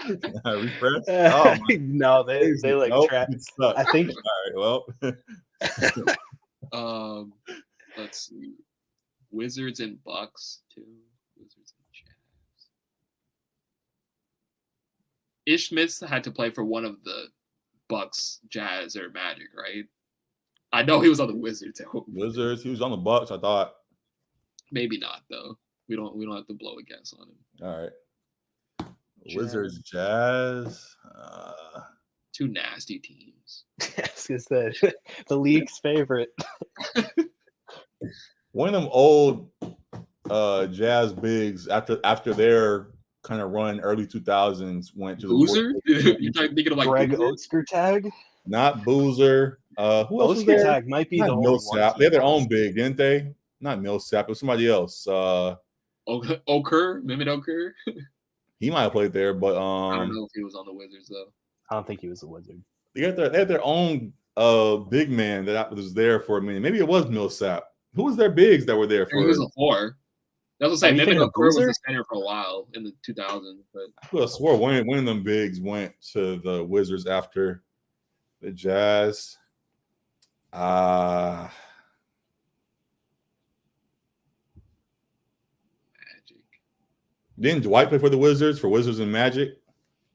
Can I refresh? No, they like trap. I think. All right. Well. Let's see. Wizards and Bucks too. Wizards and Jazz. Ish Smith had to play for one of the Bucks, Jazz, or Magic, right? I know he was on the Wizards. Wizards. He was on the Bucks, I thought. Maybe not though. We don't have to blow a guess on him. All right. Wizards, Jazz. Two nasty teams. Yes, it's the league's favorite. One of them old Jazz bigs after their kind of run early 2000s went to the Boozer. You're thinking of like Greg Oatskertag? Not Boozer. Who else was there? Oatskertag might be not the Millsap. They had their own big, didn't they? Not Millsap. It was somebody else. Okur, Mehmet Okur. He might have played there, but I don't know if he was on the Wizards though. I don't think he was a Wizard. They had their own big man that was there for a minute. Maybe it was Millsap. Who was their bigs that were there for? He was a 4. That's what I'm saying. Mehmet Okur was the center for a while in the 2000s. But I could have swore one of them bigs went to the Wizards after the Jazz. Magic. Didn't Dwight play for the Wizards, for Wizards and Magic?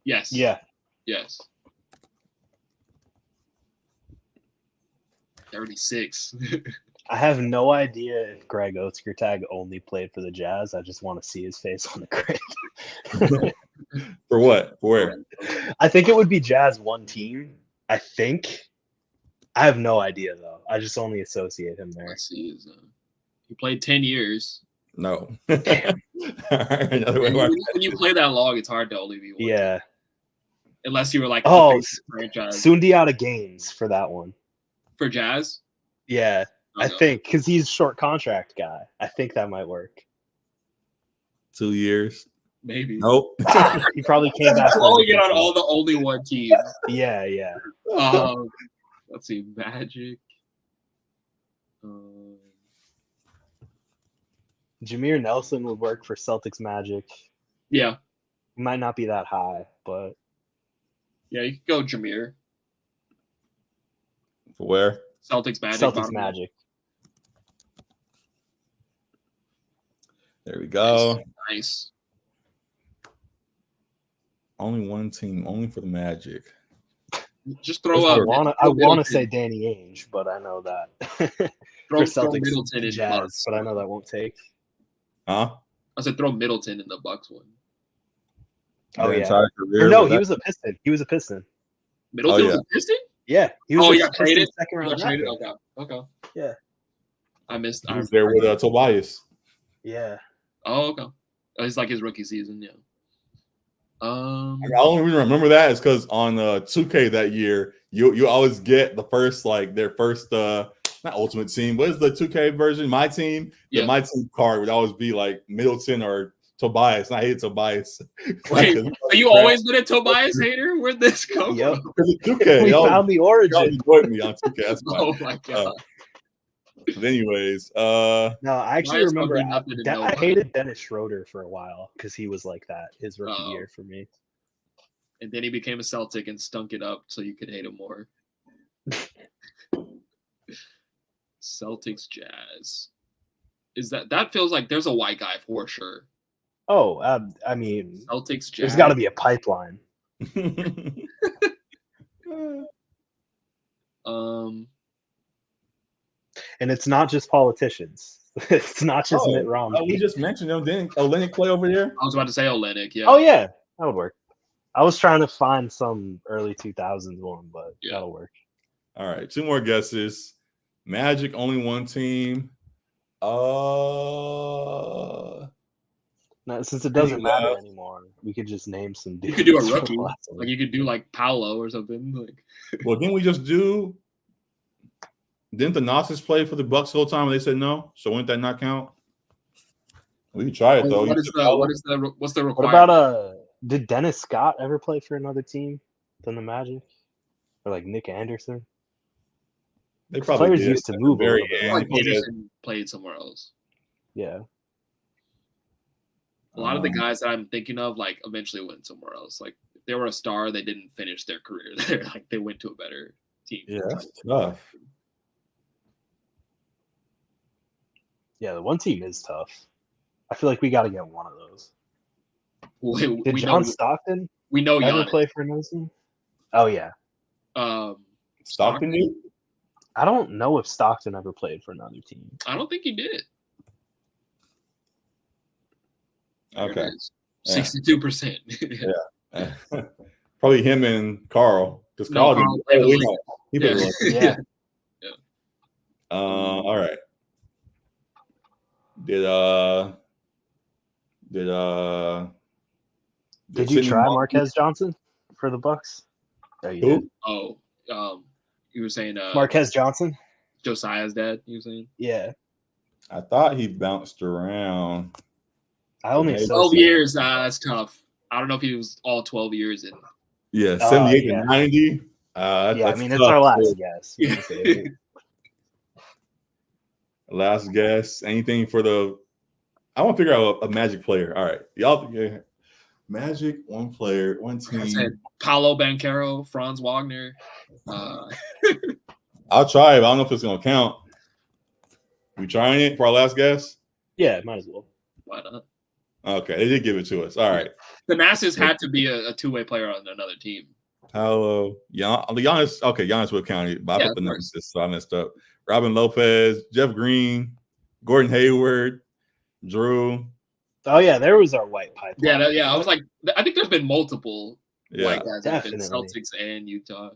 Yes. Yeah. Yes. 36. I have no idea if Greg Oatskertag only played for the Jazz. I just want to see his face on the grid. For what? For where? I think it would be Jazz one team. I think. I have no idea though. I just only associate him there. Let's see. He played 10 years. No. Damn. All right, when you play that long, it's hard to only be one. Yeah. Unless you were like franchise. Sundiata Gaines for that one. For Jazz? Yeah. I think because he's short contract guy. I think that might work. 2 years. Maybe. Nope. He probably came back. Only get on all the only one teams. Yeah, yeah. Let's see, Magic. Jameer Nelson would work for Celtics Magic. Yeah. He might not be that high, but yeah, you could go Jameer. For where? Celtics Magic. Celtics Magic. There we go. Nice. Only one team, only for the Magic. Just throw up. I want to say Danny Ainge, but I know that. Throw Celtics Middleton in Jazz, Bucks. but I know that won't take. Huh? I said throw Middleton in the Bucks one. Oh The yeah. entire career Or no, with he that? was a Piston. He was a Piston. Middleton Oh, was yeah. a Piston? Yeah, he was. Oh, a he got Pistons traded? second He round. got traded? draft pick. Okay. Yeah. I missed. He was there with Tobias. Yeah. Oh, okay. It's like his rookie season, yeah. The only reason I remember that is because on 2K that year, you always get the first their first not ultimate team. What is the 2K version? My team. Yeah. My team card would always be like Middleton or Tobias. And I hated Tobias. Wait, so you always been a Tobias hater? Where'd this come Yep. from? Because it's 2K. We Y'all found the origin. enjoyed me on 2K. That's fine. Oh my god. But anyways, No, I actually Tobias remember probably nothing to know I about. hated Dennis Schroeder for a while because he was like that his rookie Oh. year for me. And then he became a Celtic and stunk it up so you could hate him more. Celtics Jazz. Is that feels like there's a white guy for sure. Oh, I mean, Celtics Jazz. there's got to be a pipeline. And it's not just politicians. It's not just Mitt Romney. We just mentioned him. Didn't Olenek play over there? I was about to say Olenek, yeah. Oh yeah, that would work. I was trying to find some early 2000s one, but Yeah. that'll work. All right, two more guesses. Magic, only one team. Now, since it doesn't matter anymore, we could just name some dudes. You could do a from rookie. last one. Like you could do like Paolo or something. Like Well, didn't we just do? Didn't the Nazis play for the Bucks the whole time and they said no? So wouldn't that not count? We could try it though. what's the What requirement? about did Dennis Scott ever play for another team than the Magic? Or like Nick Anderson? They probably Players did. used to move a Very little bit. end. Like He played Anderson played somewhere else. Yeah. A lot of the guys that I'm thinking of, like, eventually went somewhere else. Like, if they were a star, they didn't finish their career there. Like, they went to a better team. Yeah, that's tough. Yeah, the one team is tough. I feel like we got to get one of those. Did We John know, Stockton we know ever Giannis. play for another team? Oh, yeah. Stockton did? I don't know if Stockton ever played for another team. I don't think he did. Okay. 62%. Probably him and Carl. Because No, Carl, Carl played with Lakers. he played with Lakers. Yeah. All right. Did you try Marquez Johnson for the Bucks? Oh, you did. Who? You were saying Marquez Johnson? Josiah's dad, you were saying? Yeah. I thought he bounced around. I only Okay. saw 12 years, that's tough. I don't know if he was all 12 years in. Yeah, 78 yeah. to 90. Yeah, I mean, it's tough. our last guess. Yeah. Last guess. Anything for the? I want to figure out a Magic player. All right, y'all. Yeah. Magic, one player, one I team. said Paolo Banchero, Franz Wagner. I'll try it. But I don't know if it's gonna count. We trying it for our last guess? Yeah, might as well. Why not? Okay, they did give it to us. All right. The Nasus had to be a two-way player on another team. Hello, Giannis. Okay, Giannis would count it, but I Yeah, put the of numbers, course. so I messed up. Robin Lopez, Jeff Green, Gordon Hayward, Drew. Oh, yeah, there was our white pipeline. Yeah. I was like, I think there's been multiple Yeah, white guys that have been definitely. Celtics and Utah.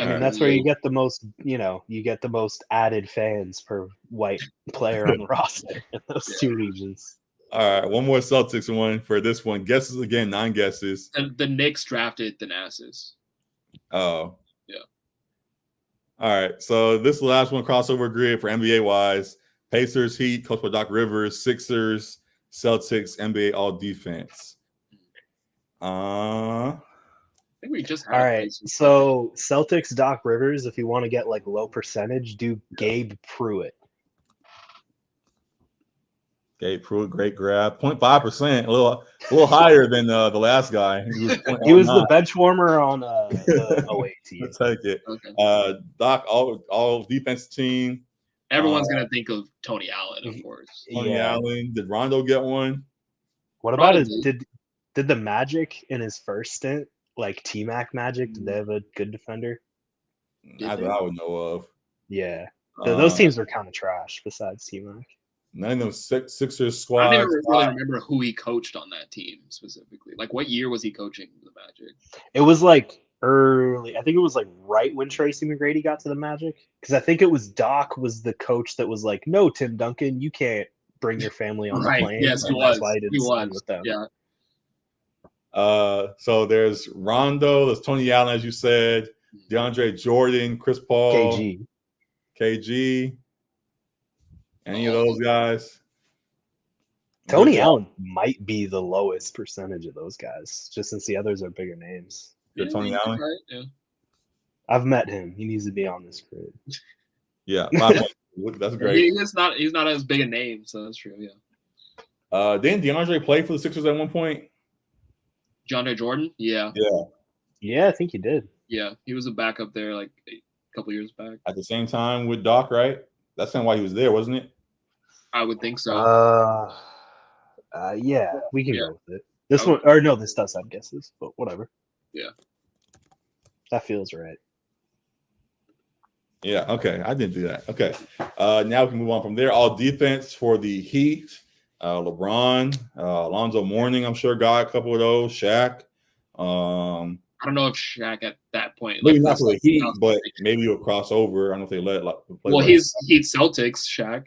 I mean, that's where you get the most, you get the most added fans per white player on the roster in those two regions. All right, one more Celtics one for this one. Guesses again, 9 guesses. the Knicks drafted the Nasus. Oh, Yeah. All right, so this is the last one crossover grid for NBA wise. Pacers, Heat, coached by Doc Rivers. Sixers, Celtics, NBA All Defense. I think we just had All right, so Celtics, Doc Rivers, if you want to get like low percentage, do Gabe Pruitt. Gabe Pruitt, great grab. 0.5%, a little higher than the last guy. He was the bench warmer on the 08 team. Let's take it. Okay. Doc, all defense team. Everyone's gonna think of Tony Allen, of course. Tony Allen. Did Rondo get one? What about Probably. did the Magic in his first stint, like T-Mac Magic, did they have a good defender? Not that I would know of. Yeah. Those teams were kind of trash besides T-Mac. None of them Sixers I squad. don't even really remember who he coached on that team specifically. Like, what year was he coaching the Magic? It was like early. I think it was like right when Tracy McGrady got to the Magic, because I think it was Doc was the coach that was like, "No, Tim Duncan, you can't bring your family on the plane." Yes, he and was. that's why he didn't sign with them. Yeah. So there's Rondo, there's Tony Allen, as you said, DeAndre Jordan, Chris Paul, KG. Any of those guys? Tony Allen might be the lowest percentage of those guys, just since the others are bigger names. Tony Allen? Right, yeah. I've met him. He needs to be on this grid. Yeah, that's great. He's not as big a name, so that's true. Yeah. Didn't DeAndre play for the Sixers at one point? DeAndre Jordan? Yeah. Yeah, I think he did. Yeah, he was a backup there like a couple years back. At the same time with Doc, right? That's kind of why he was there, wasn't it? I would think so. Yeah, we can go with it. This one, or no, this does have guesses, but whatever. Yeah. That feels right. Yeah, okay. I didn't do that. Okay. Now we can move on from there. All defense for the Heat. LeBron, Alonzo Mourning, I'm sure got a couple of those. Shaq. I don't know if Shaq at that point. Maybe not for the Heat, but maybe he'll cross over. I don't know if they let it play. Well, he's Heat Celtics, Shaq.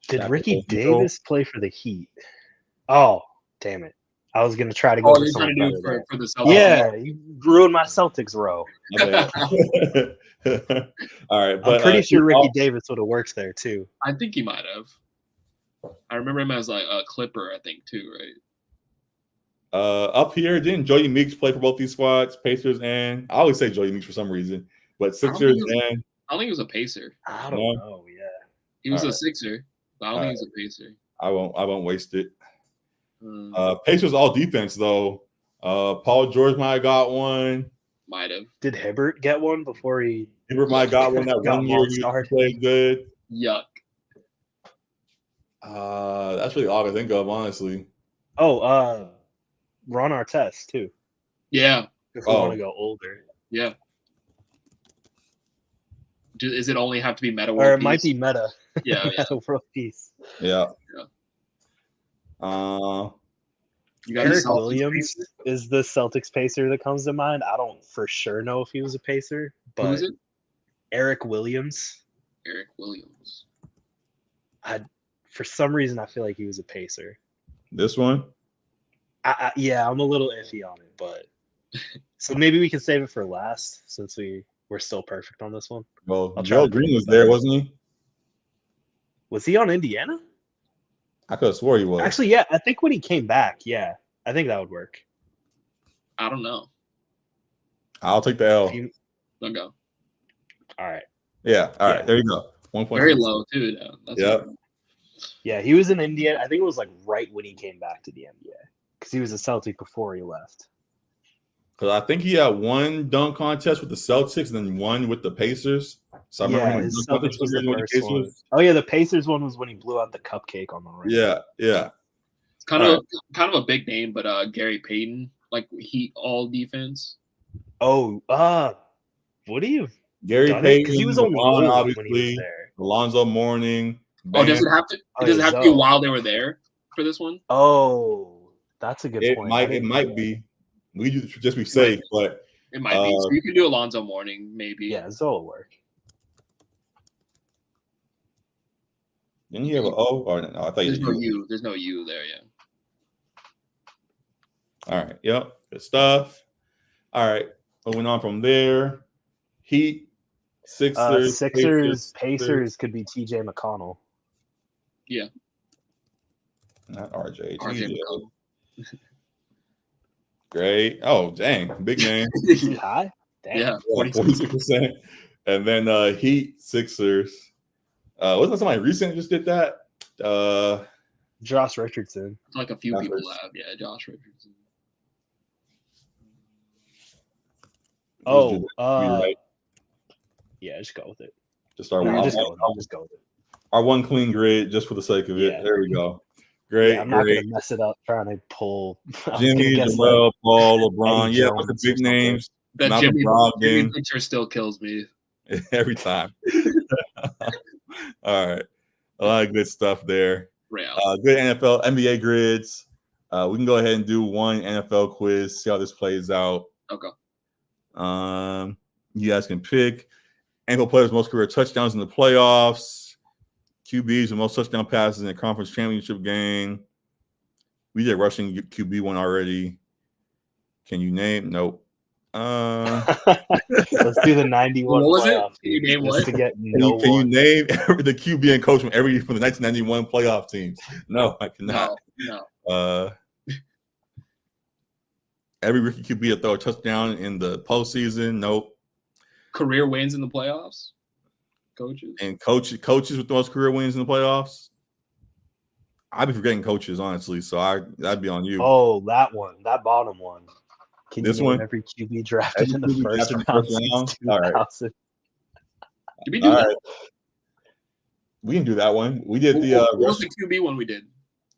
Did Ricky Davis play for the Heat? Oh, damn it. I was going to try to go you're trying to do for the Celtics. Yeah, you ruined my Celtics row. All right. But, I'm pretty sure Ricky Davis would have worked there, too. I think he might have. I remember him as like a Clipper, I think, too, right? Up here, didn't Joey Meeks play for both these squads, Pacers and I always say Joey Meeks for some reason, but Sixers and I don't think he was a Pacer. I don't know. Yeah, he was a Sixer, but I don't think he was a Pacer. I won't waste it. Pacers all defense though. Paul George might have got one. Might have. Did Hibbert get one before he? Hibbert might have got one that one year he played good. Yuck. That's really all I can think of, honestly. Oh, Ron Artest too. Yeah. If we want to go older. Yeah. Is it only have to be Meta World Or it Peace? might be Meta. Yeah. Meta World Peace. Yeah. You got Eric Williams is the Celtics Pacer that comes to mind. I don't for sure know if he was a Pacer, but who is it? Eric Williams. Eric Williams. For some reason, I feel like he was a Pacer. This one? Yeah, I'm a little iffy on it, but so maybe we can save it for last since we're still perfect on this one. Well, Joe Green was there, wasn't he? Was he on Indiana? I could have swore he was. Actually, yeah. I think when he came back, yeah, I think that would work. I don't know. I'll take the L. Don't go. All right. Yeah. All right. There you go. 1 point. Very low too. Yeah. Yeah, he was in Indiana. I think it was like right when he came back to the NBA because he was a Celtic before he left. Because I think he had one dunk contest with the Celtics and then one with the Pacers. So I remember his Celtics was the first one. Oh yeah, the Pacers one was when he blew out the cupcake on the ring. Yeah. It's kind of a big name, but Gary Payton, like Heat all defense. Oh, would he have? Gary Payton, because he was only old obviously. When he was there. Alonzo Mourning. Oh, does it have to? Does it have to be while they were there for this one? Oh, that's a good point. It might be. We just be safe, but it might be. So you can do Alonzo Mourning, maybe. Yeah, Zoe will work. Didn't you have an O? Or no, I thought There's no U. There's no U there, yeah. All right. Yep. Good stuff. All right. Moving on from there. Heat, Sixers, Pacers could be TJ McConnell. Yeah. Not RJ. RJ Great. Oh, dang. Big name. High? Damn. Yeah. 46%. And then Heat, Sixers. Wasn't that somebody recent just did that? Josh Richardson. Like a few people have. Yeah, Josh Richardson. Oh, right. Yeah, just go with it. Just our No, just go with it. Our one clean grid, just for the sake of it. Yeah. There we go. Great. Yeah, I'm not gonna mess it up trying to pull. Jimmy, Joel, Paul, LeBron. Yeah, with the big names. That Malcolm Jimmy Brogdon. picture still kills me every time. All right, a lot of good stuff there. Good NFL, NBA grids. We can go ahead and do one NFL quiz. See how this plays out. Okay. You guys can pick NFL players most career touchdowns in the playoffs. QBs with most touchdown passes in the conference championship game. We did rushing QB one already. Can you name? Nope. Let's do the 91 what was playoff it? Can you name what? to get can you name the QB and coach from the 1991 playoff teams? No, I cannot. No. Every rookie QB to throw a touchdown in the postseason. Nope. Career wins in the playoffs. Coaches and coaches with the most career wins in the playoffs. I'd be forgetting coaches, honestly. So that'd be on you. Oh, that bottom one. Can this you one? name every QB drafted in the first round? All right. Did we do that? Right. We can do that one. We did what was the QB one we did?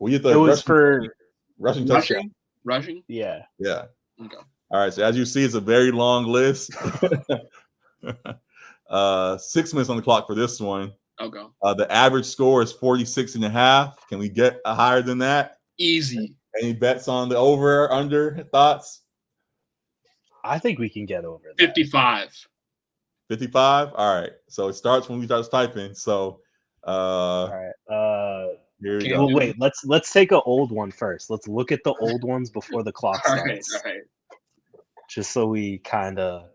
We did the it was for rushing touchdown. Rushing? Yeah. Yeah. Okay. All right. So as you see, it's a very long list. 6 minutes on the clock for this one. Okay. The average score is 46.5. Can we get higher than that? Easy. Any bets on the over or under? Thoughts? I think we can get over that. 55. 55? All right. So it starts when we start typing. So all right. Here we okay, go. well, wait, let's take an old one first. Let's look at the old ones before the clock starts. All right. Just so we kind of.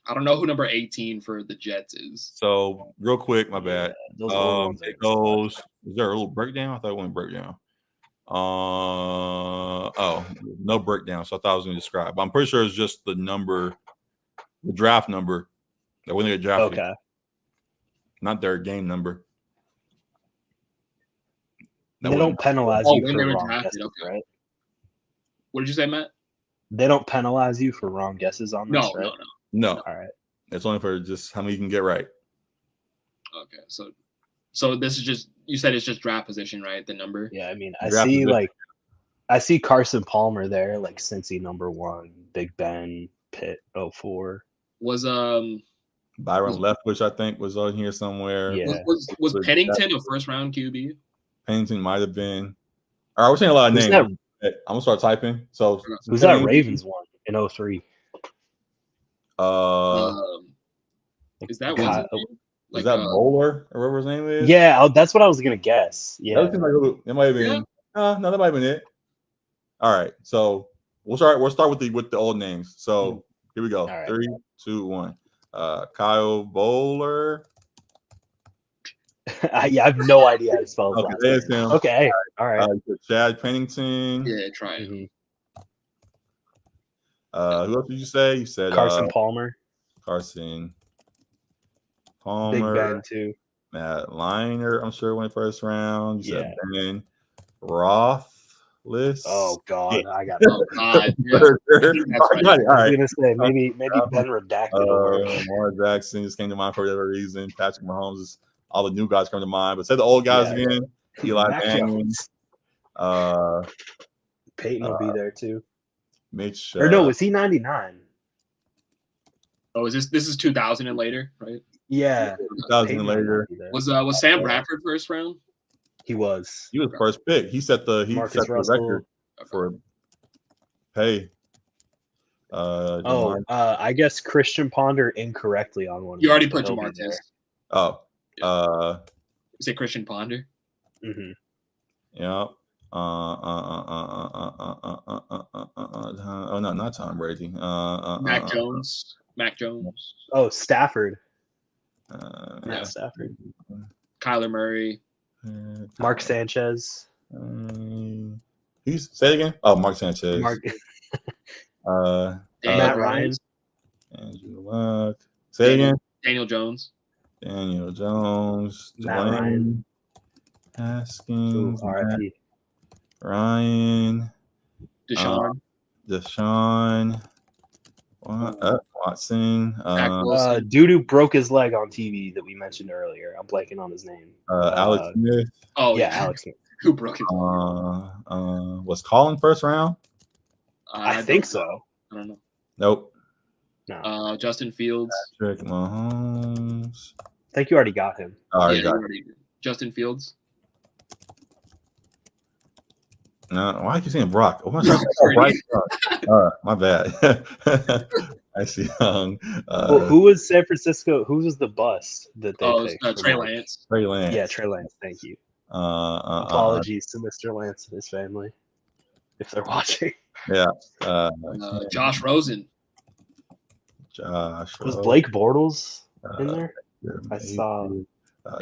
I don't know who number 18 for the Jets is. So real quick, my bad. Those old ones it goes. Is there a little breakdown? I thought it went breakdown. Oh, no breakdown. So I thought I was going to describe. I'm pretty sure it's just the number, the draft number that when they get drafted. Okay. Not their game number. They don't penalize you for wrong guesses, right? What did you say, Matt? They don't penalize you for wrong guesses on this, right? No. All right. It's only for just how many you can get right. Okay, so this is just, you said it's just draft position, right? The number. Yeah, I mean, I see Carson Palmer there, like Cincy #1, Big Ben, Pitt 04. Was Byron Leftwich, I think, was on here somewhere. Yeah. Was Pennington a first round QB? Pennington might have been. All right, we're saying a lot of names. I'm gonna start typing. So who's that Ravens one in 03? Is that is that Bowler or whatever his name is? Yeah, that's what I was gonna guess. Yeah, that might have been. No, that might have been it. All right, so we'll start with the old names. So here we go. Right. 3, 2, 1. Kyle Bowler. I have no idea how to spell that. Okay, him. Okay, all right. Chad Pennington. Yeah, try it. Mm-hmm. Who else did you say? You said Carson Palmer. Carson Palmer. Big Ben too. Matt Liner, I'm sure went first round. You said Ben Roethlisberger. Oh God, I got it. I was gonna say maybe Ben redacted. Lamar Jackson just came to mind for whatever reason. Patrick Mahomes is all the new guys come to mind, but say the old guys again. Eli Manning. Peyton will be there too. Mitch. Or no, was he 99? Oh, is this is 2000 and later, right? Yeah, 2000 and later. Was Sam Bradford first round? He was. He was first pick. He set the record for pay. I guess Christian Ponder incorrectly on one. You already put DeMarcus. Oh, you say Christian Ponder? Mm-hmm. Yeah. Oh no, not Tom Brady. Mac Jones. Oh, Stafford. Matt Stafford. Kyler Murray. Mark Sanchez. Say it again. Oh, Mark Sanchez. Matt Ryan. Andrew Luck. Say it again. Daniel Jones. Matt Ryan. Haskins. R.I.P. Ryan. Deshaun. Deshaun. Watson. Zach Wilson. Dude who broke his leg on TV that we mentioned earlier. I'm blanking on his name. Alex Smith. Oh yeah, Alex Smith. Who broke his leg? Was Colin first round? I think so. I don't know. Nope. No. Justin Fields. Patrick Mahomes. I think you already got him. Justin Fields. No, why are you saying Brock? Oh, my bad. I see. Who was San Francisco? Who was the bust that they picked? Trey Lance. Trey Lance. Yeah, Trey Lance. Thank you. Apologies to Mr. Lance and his family if they're watching. Yeah. Josh Rosen. Was Blake Bortles in there? I saw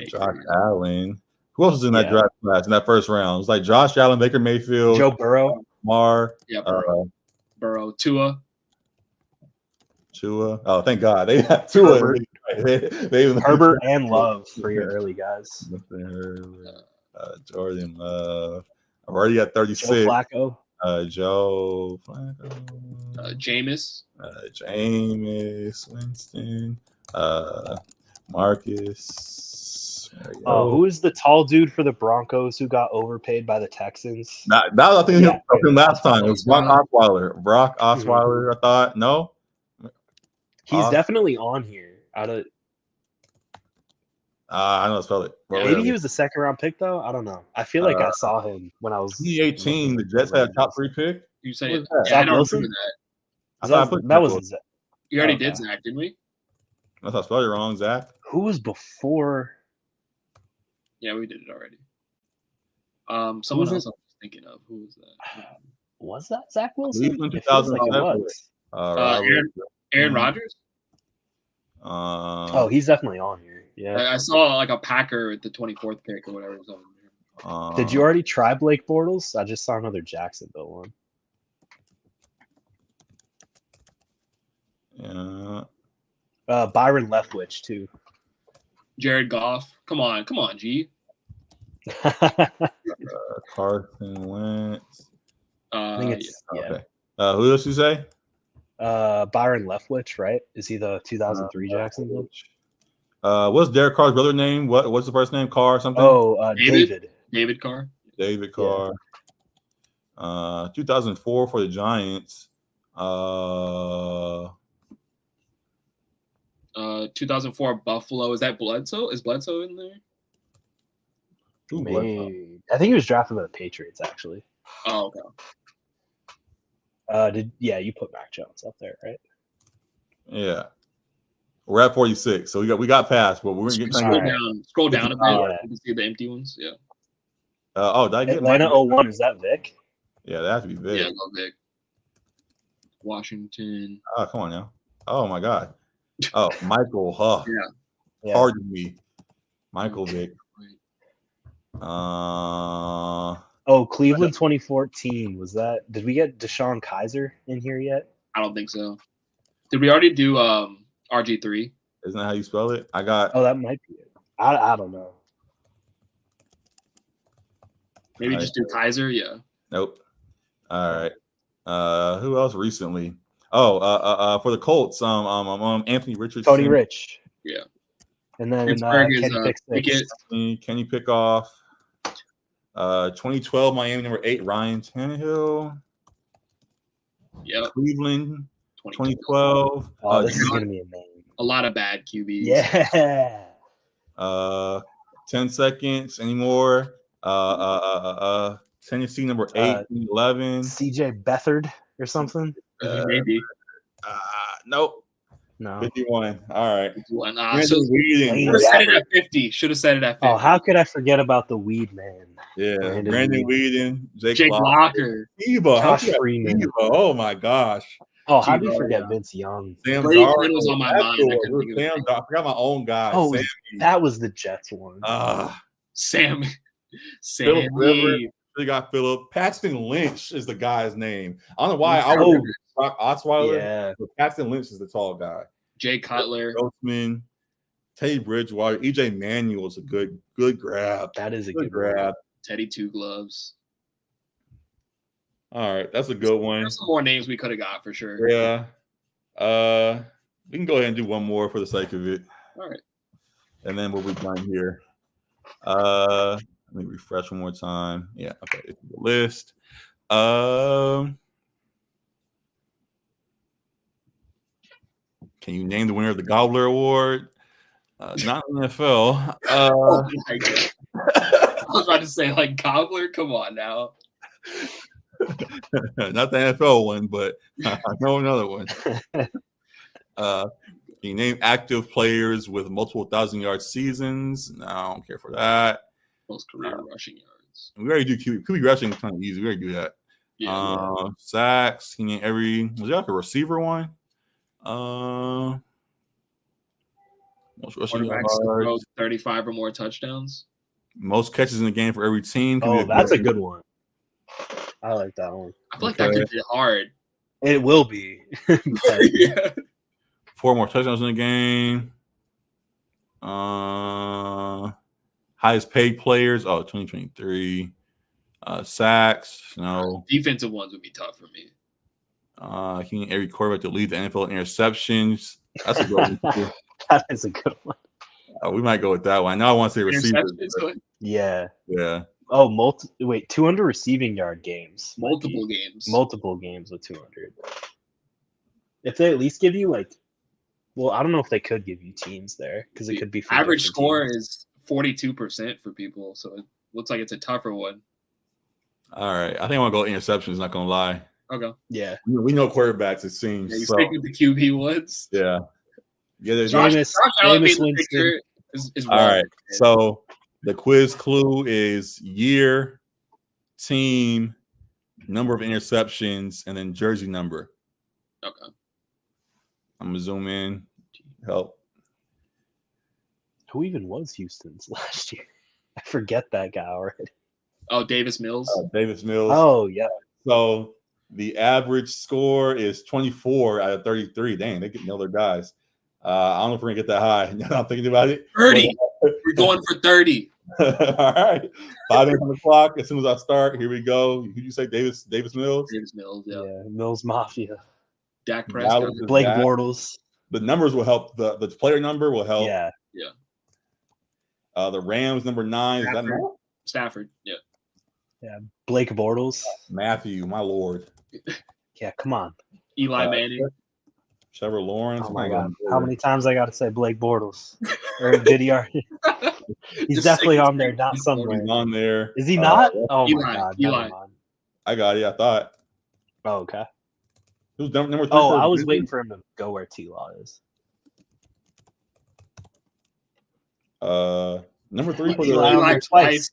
Josh Allen. Who else was in that draft class in that first round? It was like Josh Allen, Baker Mayfield, Joe Burrow, Burrow, Tua. Oh, thank God they had Tua. Herbert and Love for your early guys. Jordan Love. I've already got 36. Joe Flacco. Joe Flacco. Jameis. Jameis Winston. Marcus. Who is the tall dude for the Broncos who got overpaid by the Texans? That was, I think, him last time. It was Brock Osweiler. I thought. No? He's definitely on here. I know how to spell it. Maybe he was a second round pick, though. I don't know. I feel like I saw him when I was 2018. The Jets had a top 3 pick. You say Zach Wilson? That was Zach. You already did Zach, didn't we? I thought I spelled it wrong, Zach. Who was before? Yeah, we did it already. Someone else I was thinking of. Who was that? Was that Zach Wilson? In 2007. Aaron Rodgers? He's definitely on here. Yeah. I saw like a Packer at the 24th pick or whatever was on there. Did you already try Blake Bortles? I just saw another Jacksonville one. Yeah. Byron Leftwich too. Jared Goff. Come on, G. Carson Wentz. I think it's okay. Who else you say? Byron Leftwich, right? Is he the 2003 Jacksonville? What's Derek Carr's brother name? What's the first name? Carr something? David. David Carr. David Carr. 2004 for the Giants. 2004 Buffalo. Is that Bledsoe? Is Bledsoe in there? I think he was drafted by the Patriots, actually. Oh, okay. You put Mac Jones up there, right? Yeah. We're at 46, so we got past, but we're gonna get scroll down a bit. You can see the empty ones. Yeah. Did I get Atlanta 01? Is that Vic? Yeah, that has to be Vic. Yeah, go Vic. Washington. Oh, come on now. Oh my God. Oh, Michael. Huh. Yeah. Pardon me. Michael Vick. Cleveland 2014. Was that? Did we get Deshaun Kaiser in here yet? I don't think so. Did we already do RG3? Isn't that how you spell it? I got. Oh, that might be it. I don't know. Maybe just do Kaiser. Yeah. Nope. All right. Who else recently? For the Colts, Anthony Richardson. Tony Rich. Yeah. And then Kenny Pickett. 2012 Miami number 8 Ryan Tannehill. Yeah. Cleveland 2012. This is gonna be a name. A lot of bad QBs. Yeah. 10 seconds anymore. Tennessee number 8 11. CJ Beathard or something. Maybe. Nope. No. 51. All right. Should have said it at 50. Should have said it at 50. Oh, how could I forget about the weed man? Yeah. Brandon Weeden, Jake Locker. Josh Freeman. Oh my gosh. Oh, how do you forget Vince Young? Sam Darnold was on my mind. I forgot my own guy. Oh, that was the Jets one. Sam. Phillip Rivers. They got Phillip. Paxton Lynch is the guy's name. I don't know why I would Brock Osweiler. Yeah. But Paxton Lynch is the tall guy. Jay Cutler. Grossman. Teddy Bridgewater. EJ Manuel is a good grab. That is a good grab. Teddy Two Gloves. All right, that's a good one. There's some more names we could have got for sure. Yeah. We can go ahead and do one more for the sake of it. All right. And then we'll be done here. Let me refresh one more time. Yeah, okay. It's the list. Can you name the winner of the Gobbler Award? Not NFL. Oh my God. I was about to say, like, Gobbler. Come on now. Not the NFL one, but I know another one. Can you name active players with multiple 1,000-yard seasons? No, I don't care for that. Most career rushing yards. We already do QB rushing, kind of easy. We already do that. Yeah. Sacks. Can you name was there like a receiver one? Most rushing yards. 35 or more touchdowns. Most catches in the game for every team. Oh, that's a good one. I like that one. I feel like that could be hard. It will be. Yeah. 4 more touchdowns in the game. Highest paid players. 2023. Sacks. No. Defensive ones would be tough for me. Can you every quarterback to lead the NFL in interceptions? That's a good one. That is a good one. We might go with that one. Now I want to say receivers. Yeah. Yeah. Oh, 200 receiving yard games. Multiple games. Multiple games with 200. If they at least give you I don't know if they could give you teams there because it could be average score is 42% for people, so it looks like it's a tougher one. All right, I think I want to go interceptions. Not gonna lie. Okay. Yeah. We know quarterbacks. It seems. Yeah, you stick with the QB ones. Yeah. Yeah. There's Jameis Winston. Is all right. So the quiz clue is year, team, number of interceptions, and then jersey number. Okay. I'm gonna zoom in. Help. Who even was Houston's last year? I forget that guy already. Oh, Davis Mills. Davis Mills. Oh yeah. So the average score is 24 out of 33. Dang, they nail their guys. I don't know if we're gonna get that high. Now I'm thinking about it. 30. We're going for 30. All right. 5 minutes on the clock. As soon as I start, here we go. Who did you say? Davis Mills? Davis Mills, yeah. Mills Mafia. Dak Prescott. Blake Bortles. The numbers will help. The player number will help. Yeah. Yeah. The Rams number 9. Stafford. Is that Matt? Stafford, yeah. Yeah. Blake Bortles. Matthew, my lord. Yeah, come on. Eli Manning. Trevor Lawrence. Oh my God. How many times I got to say Blake Bortles? Or did he already? He's definitely on there, not somewhere. He's on there. Is he not? Oh Eli, my God. Eli. I got it. I thought. Oh, okay. Who's number 3? Oh, I was waiting for him to go where T-Law is. Number 3 for Eli twice.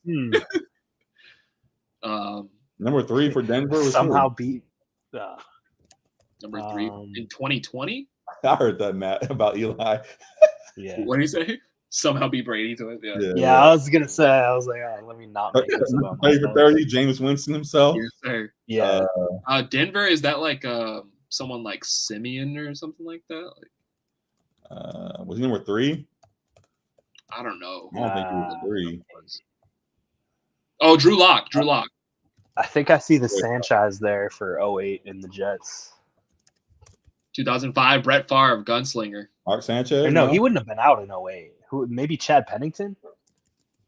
Number 3 for Denver was somehow who? beat. Number 3 in 2020. I heard that, Matt, about Eli. Yeah. What did he say? Somehow beat Brady to it. Yeah, I was gonna say. I was like, let me not make this about myself. For 30, Jameis Winston himself. Yes, sir. Yeah. Denver, is that like someone like Simeon or something like that? Was he number 3? I don't know. I don't think he was 3. Oh, Drew Lock. Drew Lock. I think I see the Sanchez there for 08 in the Jets. 2005, Brett Favre, Gunslinger. Mark Sanchez? Or no, he wouldn't have been out in 08. Who? Maybe Chad Pennington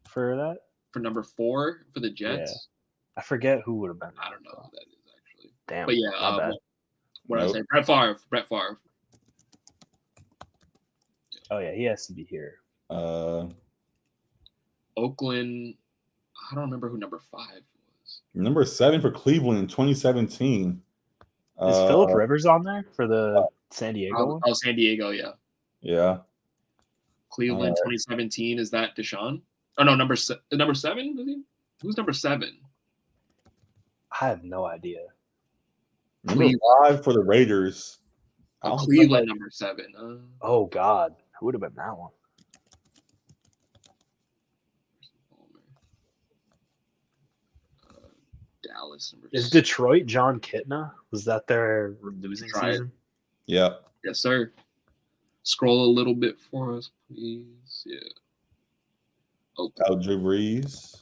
for that? For number 4 for the Jets? Yeah. I forget who would have been. I don't know who that is, actually. Damn. But yeah, what did I say? Brett Favre. Brett Favre. Oh, yeah, he has to be here. Oakland. I don't remember who number 5 was. Number 7 for Cleveland in 2017. Is Phillip Rivers on there for the San Diego one? Oh, San Diego, yeah. Yeah. Cleveland 2017. Is that Deshaun? Oh no, number 7. Is he? Who's number 7? I have no idea. Number 5 for the Raiders. Cleveland number 7. Oh God, who would have been that one? Dallas number. Is Detroit John Kitna? Was that their losing season? Yeah. Yes, sir. Scroll a little bit for us, please. Yeah. Okay. Drew Brees.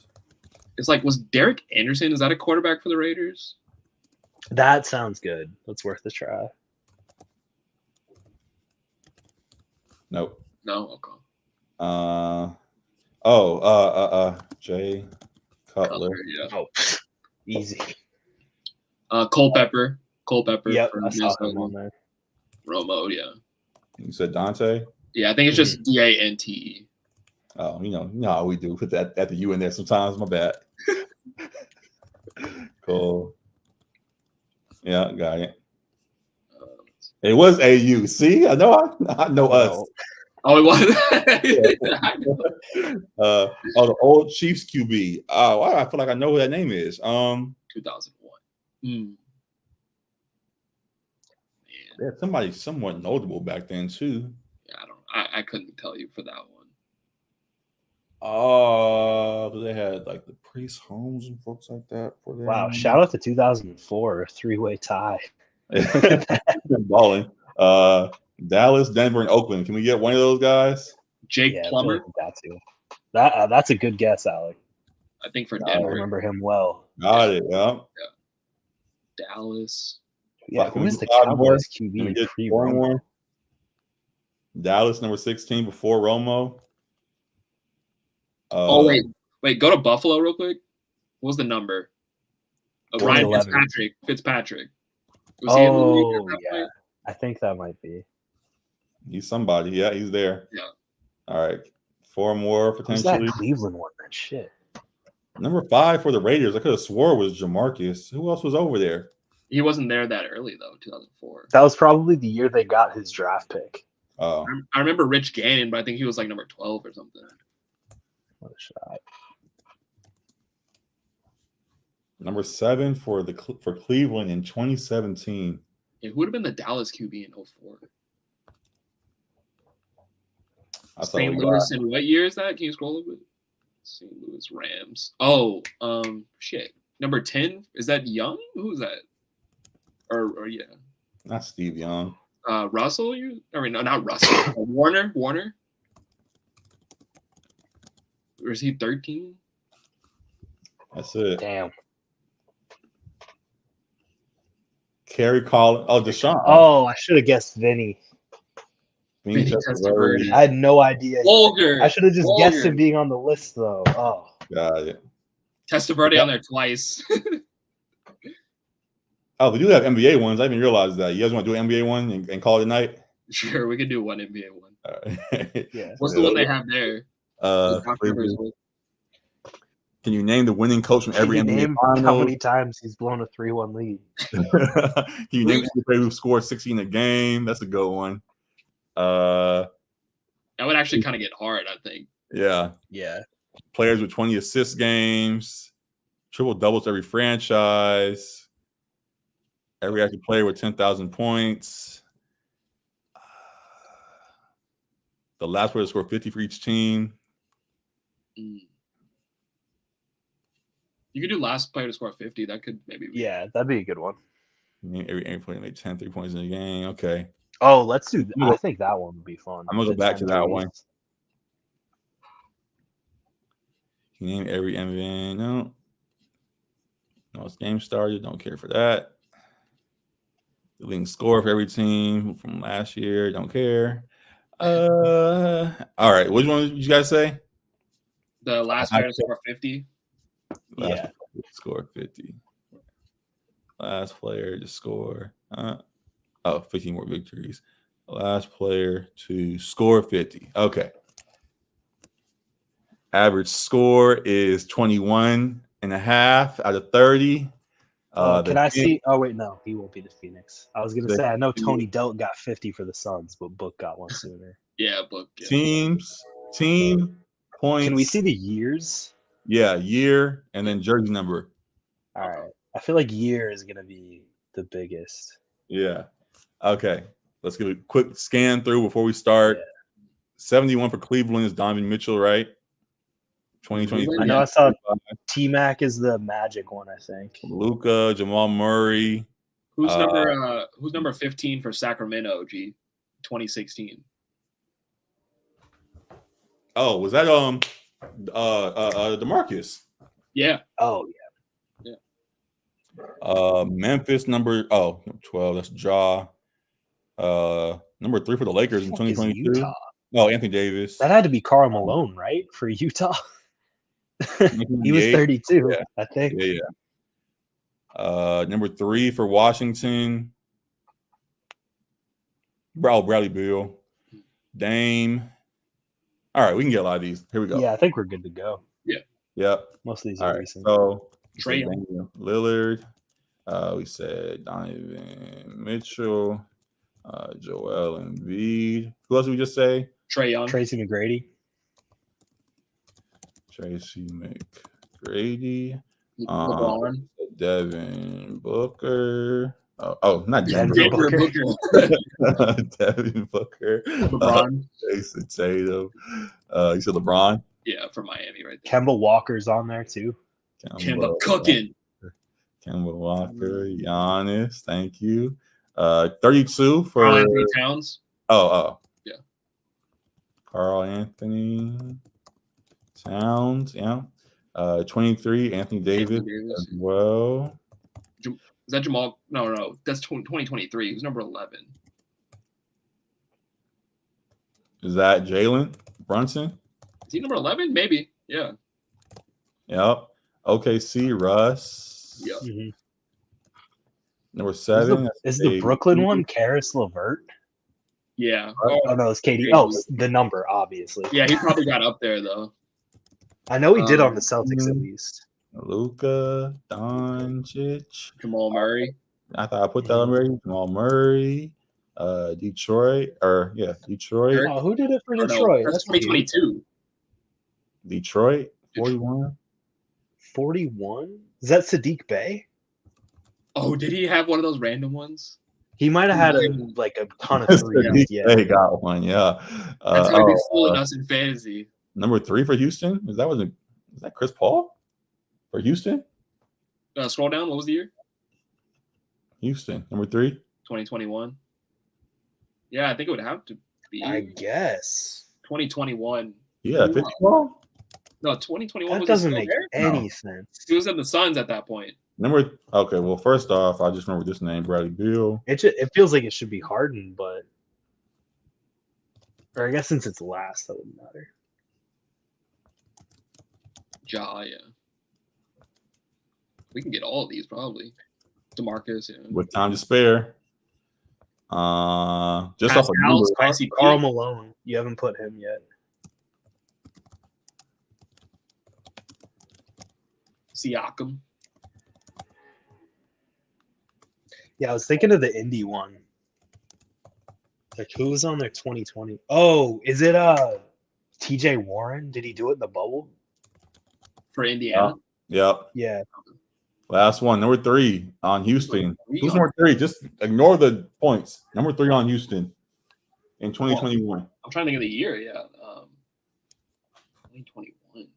It's like, was Derek Anderson? Is that a quarterback for the Raiders? That sounds good. That's worth a try. Nope. No. Okay. Jay Cutler. Yeah. Oh, easy. Culpepper. Yep, For I saw him Minnesota. on there. Romo. Yeah. You said Dante. Yeah, I think it's just DANTE. Oh, you know how we do. Put that at the U in there sometimes. My bad. Cool. Yeah, got it. It was AU. See, I know us. Oh, it was. The old Chiefs QB. I feel like I know who that name is. 2001. Yeah, somebody somewhat notable back then too. Yeah, I couldn't tell you for that one. They had like the Priest Holmes and folks like that for them. Wow, shout out to 2004, three-way tie. Balling. Dallas, Denver, and Oakland. Can we get one of those guys? Jake Plummer. That's a good guess, Alec. I think for I Denver. remember him well. Got it. Yeah. Dallas. Yeah, who is the Cowboys QB pre-Romo? Dallas, number 16 before Romo. Wait, go to Buffalo real quick. What was the number? Ryan Fitzpatrick. Was he in the league at that point? I think that might be. He's somebody. Yeah, he's there. Yeah. All right. 4 more potentially. Who's that Cleveland one? That shit. Number 5 for the Raiders. I could have swore was Jamarcus. Who else was over there? He wasn't there that early though. 2004. That was probably the year they got his draft pick. Oh. I remember Rich Gannon, but I think he was like number 12 or something. What a shot. Number 7 for Cleveland in 2017. Yeah, who would have been the Dallas QB in 04? St. Louis in what year is that? Can you scroll a bit? St. Louis Rams. Oh, shit. Number 10? Is that Young? Who's that? Or yeah. Not Steve Young. Russell? No, not Russell. Warner? Or is he 13? That's it. Damn. Kerry Collins. Oh, Deshaun. Oh, I should have guessed Vinny. Vinny Testaverde. I had no idea. Vulgar. I should have just guessed him being on the list, though. Oh. Got it. Testaverde on there twice. Oh, we do have NBA ones. I didn't realize that. You guys want to do an NBA one and call it a night? Sure, we could do one NBA one. Right. Yeah. What's the one they have there? Can you name the winning coach from every NBA final? How many times he's blown a 3-1 lead? Can you name the player who scored 16 a game? That's a good one. That would actually kind of get hard, I think. Yeah. Yeah. Players with 20 assist games, triple doubles every franchise, every active player with 10,000 points. The last player to score 50 for each team. You could do last player to score 50. That could maybe be. Yeah, that'd be a good one. Every player made 10 3-pointers in the game. Okay. Oh, let's do that. I think that one would be fun. I'm going to go back to that one. Can you name every NBA? No. No, it's game started. Don't care for that. The leading score for every team from last year. Don't care. All right. Which one did you guys say? The last player to score 50. Last player to score 50. Last player to score 15 more victories. Last player to score 50. Okay. Average score is 21.5 out of 30. Can I see? Oh, wait, no. He won't be the Phoenix. I was going to say, I know Tony Delk got 50 for the Suns, but Book got one sooner. Yeah, Book. Yeah. Team points. Can we see the years? Yeah, year and then jersey number. All right. I feel like year is going to be the biggest. Yeah. Okay. Let's give a quick scan through before we start. Yeah. 71 for Cleveland is Donovan Mitchell, right? 2023. I know I saw T-Mac is the Magic one, I think. Luka, Jamal Murray. Who's number 15 for Sacramento, 2016? Oh, was that DeMarcus? Yeah. Oh, yeah. Memphis number 12. That's Ja. Number 3 for the Lakers in 2022. Oh, Anthony Davis. That had to be Karl Malone, right, for Utah. He was 32, yeah. I think. Yeah. Number 3 for Washington. Bradley Beal. Dame. All right, we can get a lot of these. Here we go. Yeah, I think we're good to go. Yeah. Yep. Most of these All are right. recent. So Trae Damian Lillard. We said Donovan Mitchell. Joel Embiid. Who else did we just say? Trae Young. Tracy McGrady. Tracy McGrady. LeBron. Devin Booker. Not Devin Denver Booker. Devin Booker. LeBron. Jason Tatum. You said LeBron? Yeah, from Miami right there. Kemba Walker's on there too. Kemba cooking. Kemba Walker. Giannis. Thank you. 32 for Karl Anthony Towns. Oh. Yeah. Karl Anthony Towns. Yeah. 23, Anthony Davis as well. Is that Jamal? No. That's 2023. Who's number 11? Is that Jalen Brunson? Is he number 11? Maybe. Yeah. Yep. OKC, Russ. Yep. Mm-hmm. Number 7. Is the Brooklyn one Karis LeVert? Yeah. Oh, no, it's KD. Oh, the number, obviously. Yeah, he probably got up there, though. I know he did on the Celtics, at least. Luka, Doncic. Jamal Murray. I thought I put that on there. Jamal Murray. Detroit. Detroit. Oh, who did it for No, Detroit? that's 2022. Detroit, 41. 41? Is that Sadiq Bey? Oh, did he have one of those random ones? He might have had a ton of threes. Yeah, he got one. Yeah. That's gonna be fooling us in fantasy. Number 3 for Houston. Is that Chris Paul for Houston? Scroll down. What was the year? Houston, number 3. 2021. Yeah, I think it would have to be. I guess 2021. Yeah, 50 Paul. No, 2021. That doesn't make any sense. He was in the Suns at that point. Okay, well, first off, I just remember this name, Bradley Beal. It feels like it should be Harden, or I guess since it's last, that wouldn't matter. Ja, yeah. We can get all of these probably. DeMarcus, yeah. With time to spare. Just off of Karl Malone. You haven't put him yet. Siakam. Yeah, I was thinking of the Indy one. Like, who was on there 2020? Oh, is it TJ Warren? Did he do it in the bubble? For Indiana? Yep. Yeah. Last one, number 3 on Houston. Who's number 3? Just ignore the points. Number 3 on Houston in 2021. I'm trying to think of the year, yeah. 2021.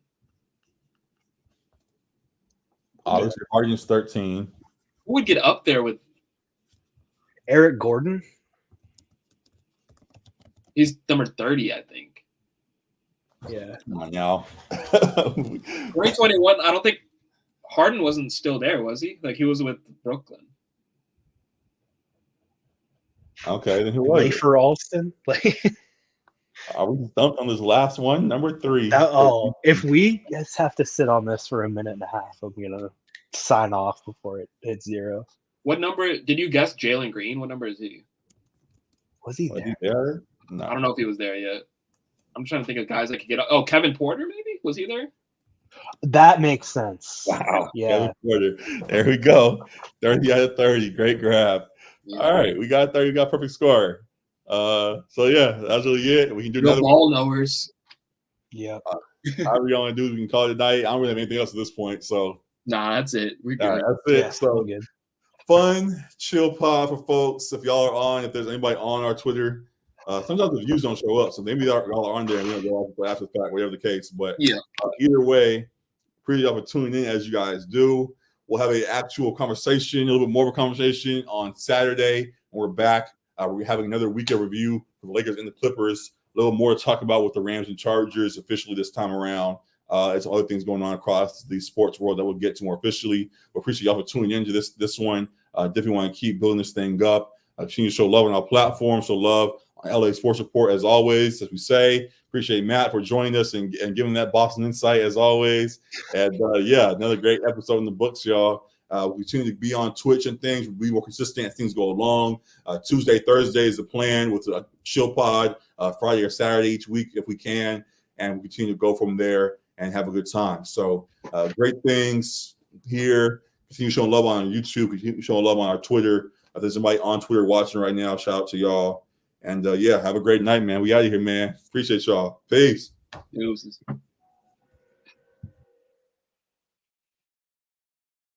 Obviously, Harden's 13. Who would get up there with Eric Gordon? He's number 30, I think. Yeah. Come on now. 2021, I don't think Harden wasn't still there, was he? Like, he was with Brooklyn. Okay, then who was it? Rafer Alston? Are we stumped on this last one? Number 3. If we just have to sit on this for a minute and a half, I'm going to sign off before it hits 0. What number did you guess? Jalen Green? What number is he? Was he there? No. I don't know if he was there yet. I'm trying to think of guys that could get up. Oh, Kevin Porter, maybe? Was he there? That makes sense. Wow. Yeah. There we go. 30 out of 30. Great grab. Yeah. All right. We got 30. We got perfect score. So, yeah, that's really it. We can do another ball knowers. Yeah. However you want to do, we can call it a night. I don't really have anything else at this point. So, nah, that's it. We're good. Right, that's it. Yeah, so, good. Fun, chill pod for folks. If y'all are on, if there's anybody on our Twitter, sometimes the views don't show up. So maybe y'all are on there and we don't go off after the fact, whatever the case. But either way, appreciate y'all for tuning in as you guys do. We'll have an actual conversation, a little bit more of a conversation on Saturday. We're back. We're having another weekend review for the Lakers and the Clippers. A little more to talk about with the Rams and Chargers officially this time around. It's other things going on across the sports world that we'll get to more officially. We appreciate y'all for tuning into this one. Definitely want to keep building this thing up. Continue to show love on our platform, show love LA Sports Report, as always, as we say. Appreciate Matt for joining us and giving that Boston insight, as always. And yeah, another great episode in the books, y'all. We continue to be on Twitch and things. We'll be more consistent as things go along. Tuesday, Thursday is the plan with a chill pod, Friday or Saturday each week if we can. And we'll continue to go from there and have a good time. So great things here. Continue showing love on YouTube. Continue showing love on our Twitter. If there's somebody on Twitter watching right now, shout out to y'all. And yeah, have a great night, man. We out of here, man. Appreciate y'all. Peace. Deuces.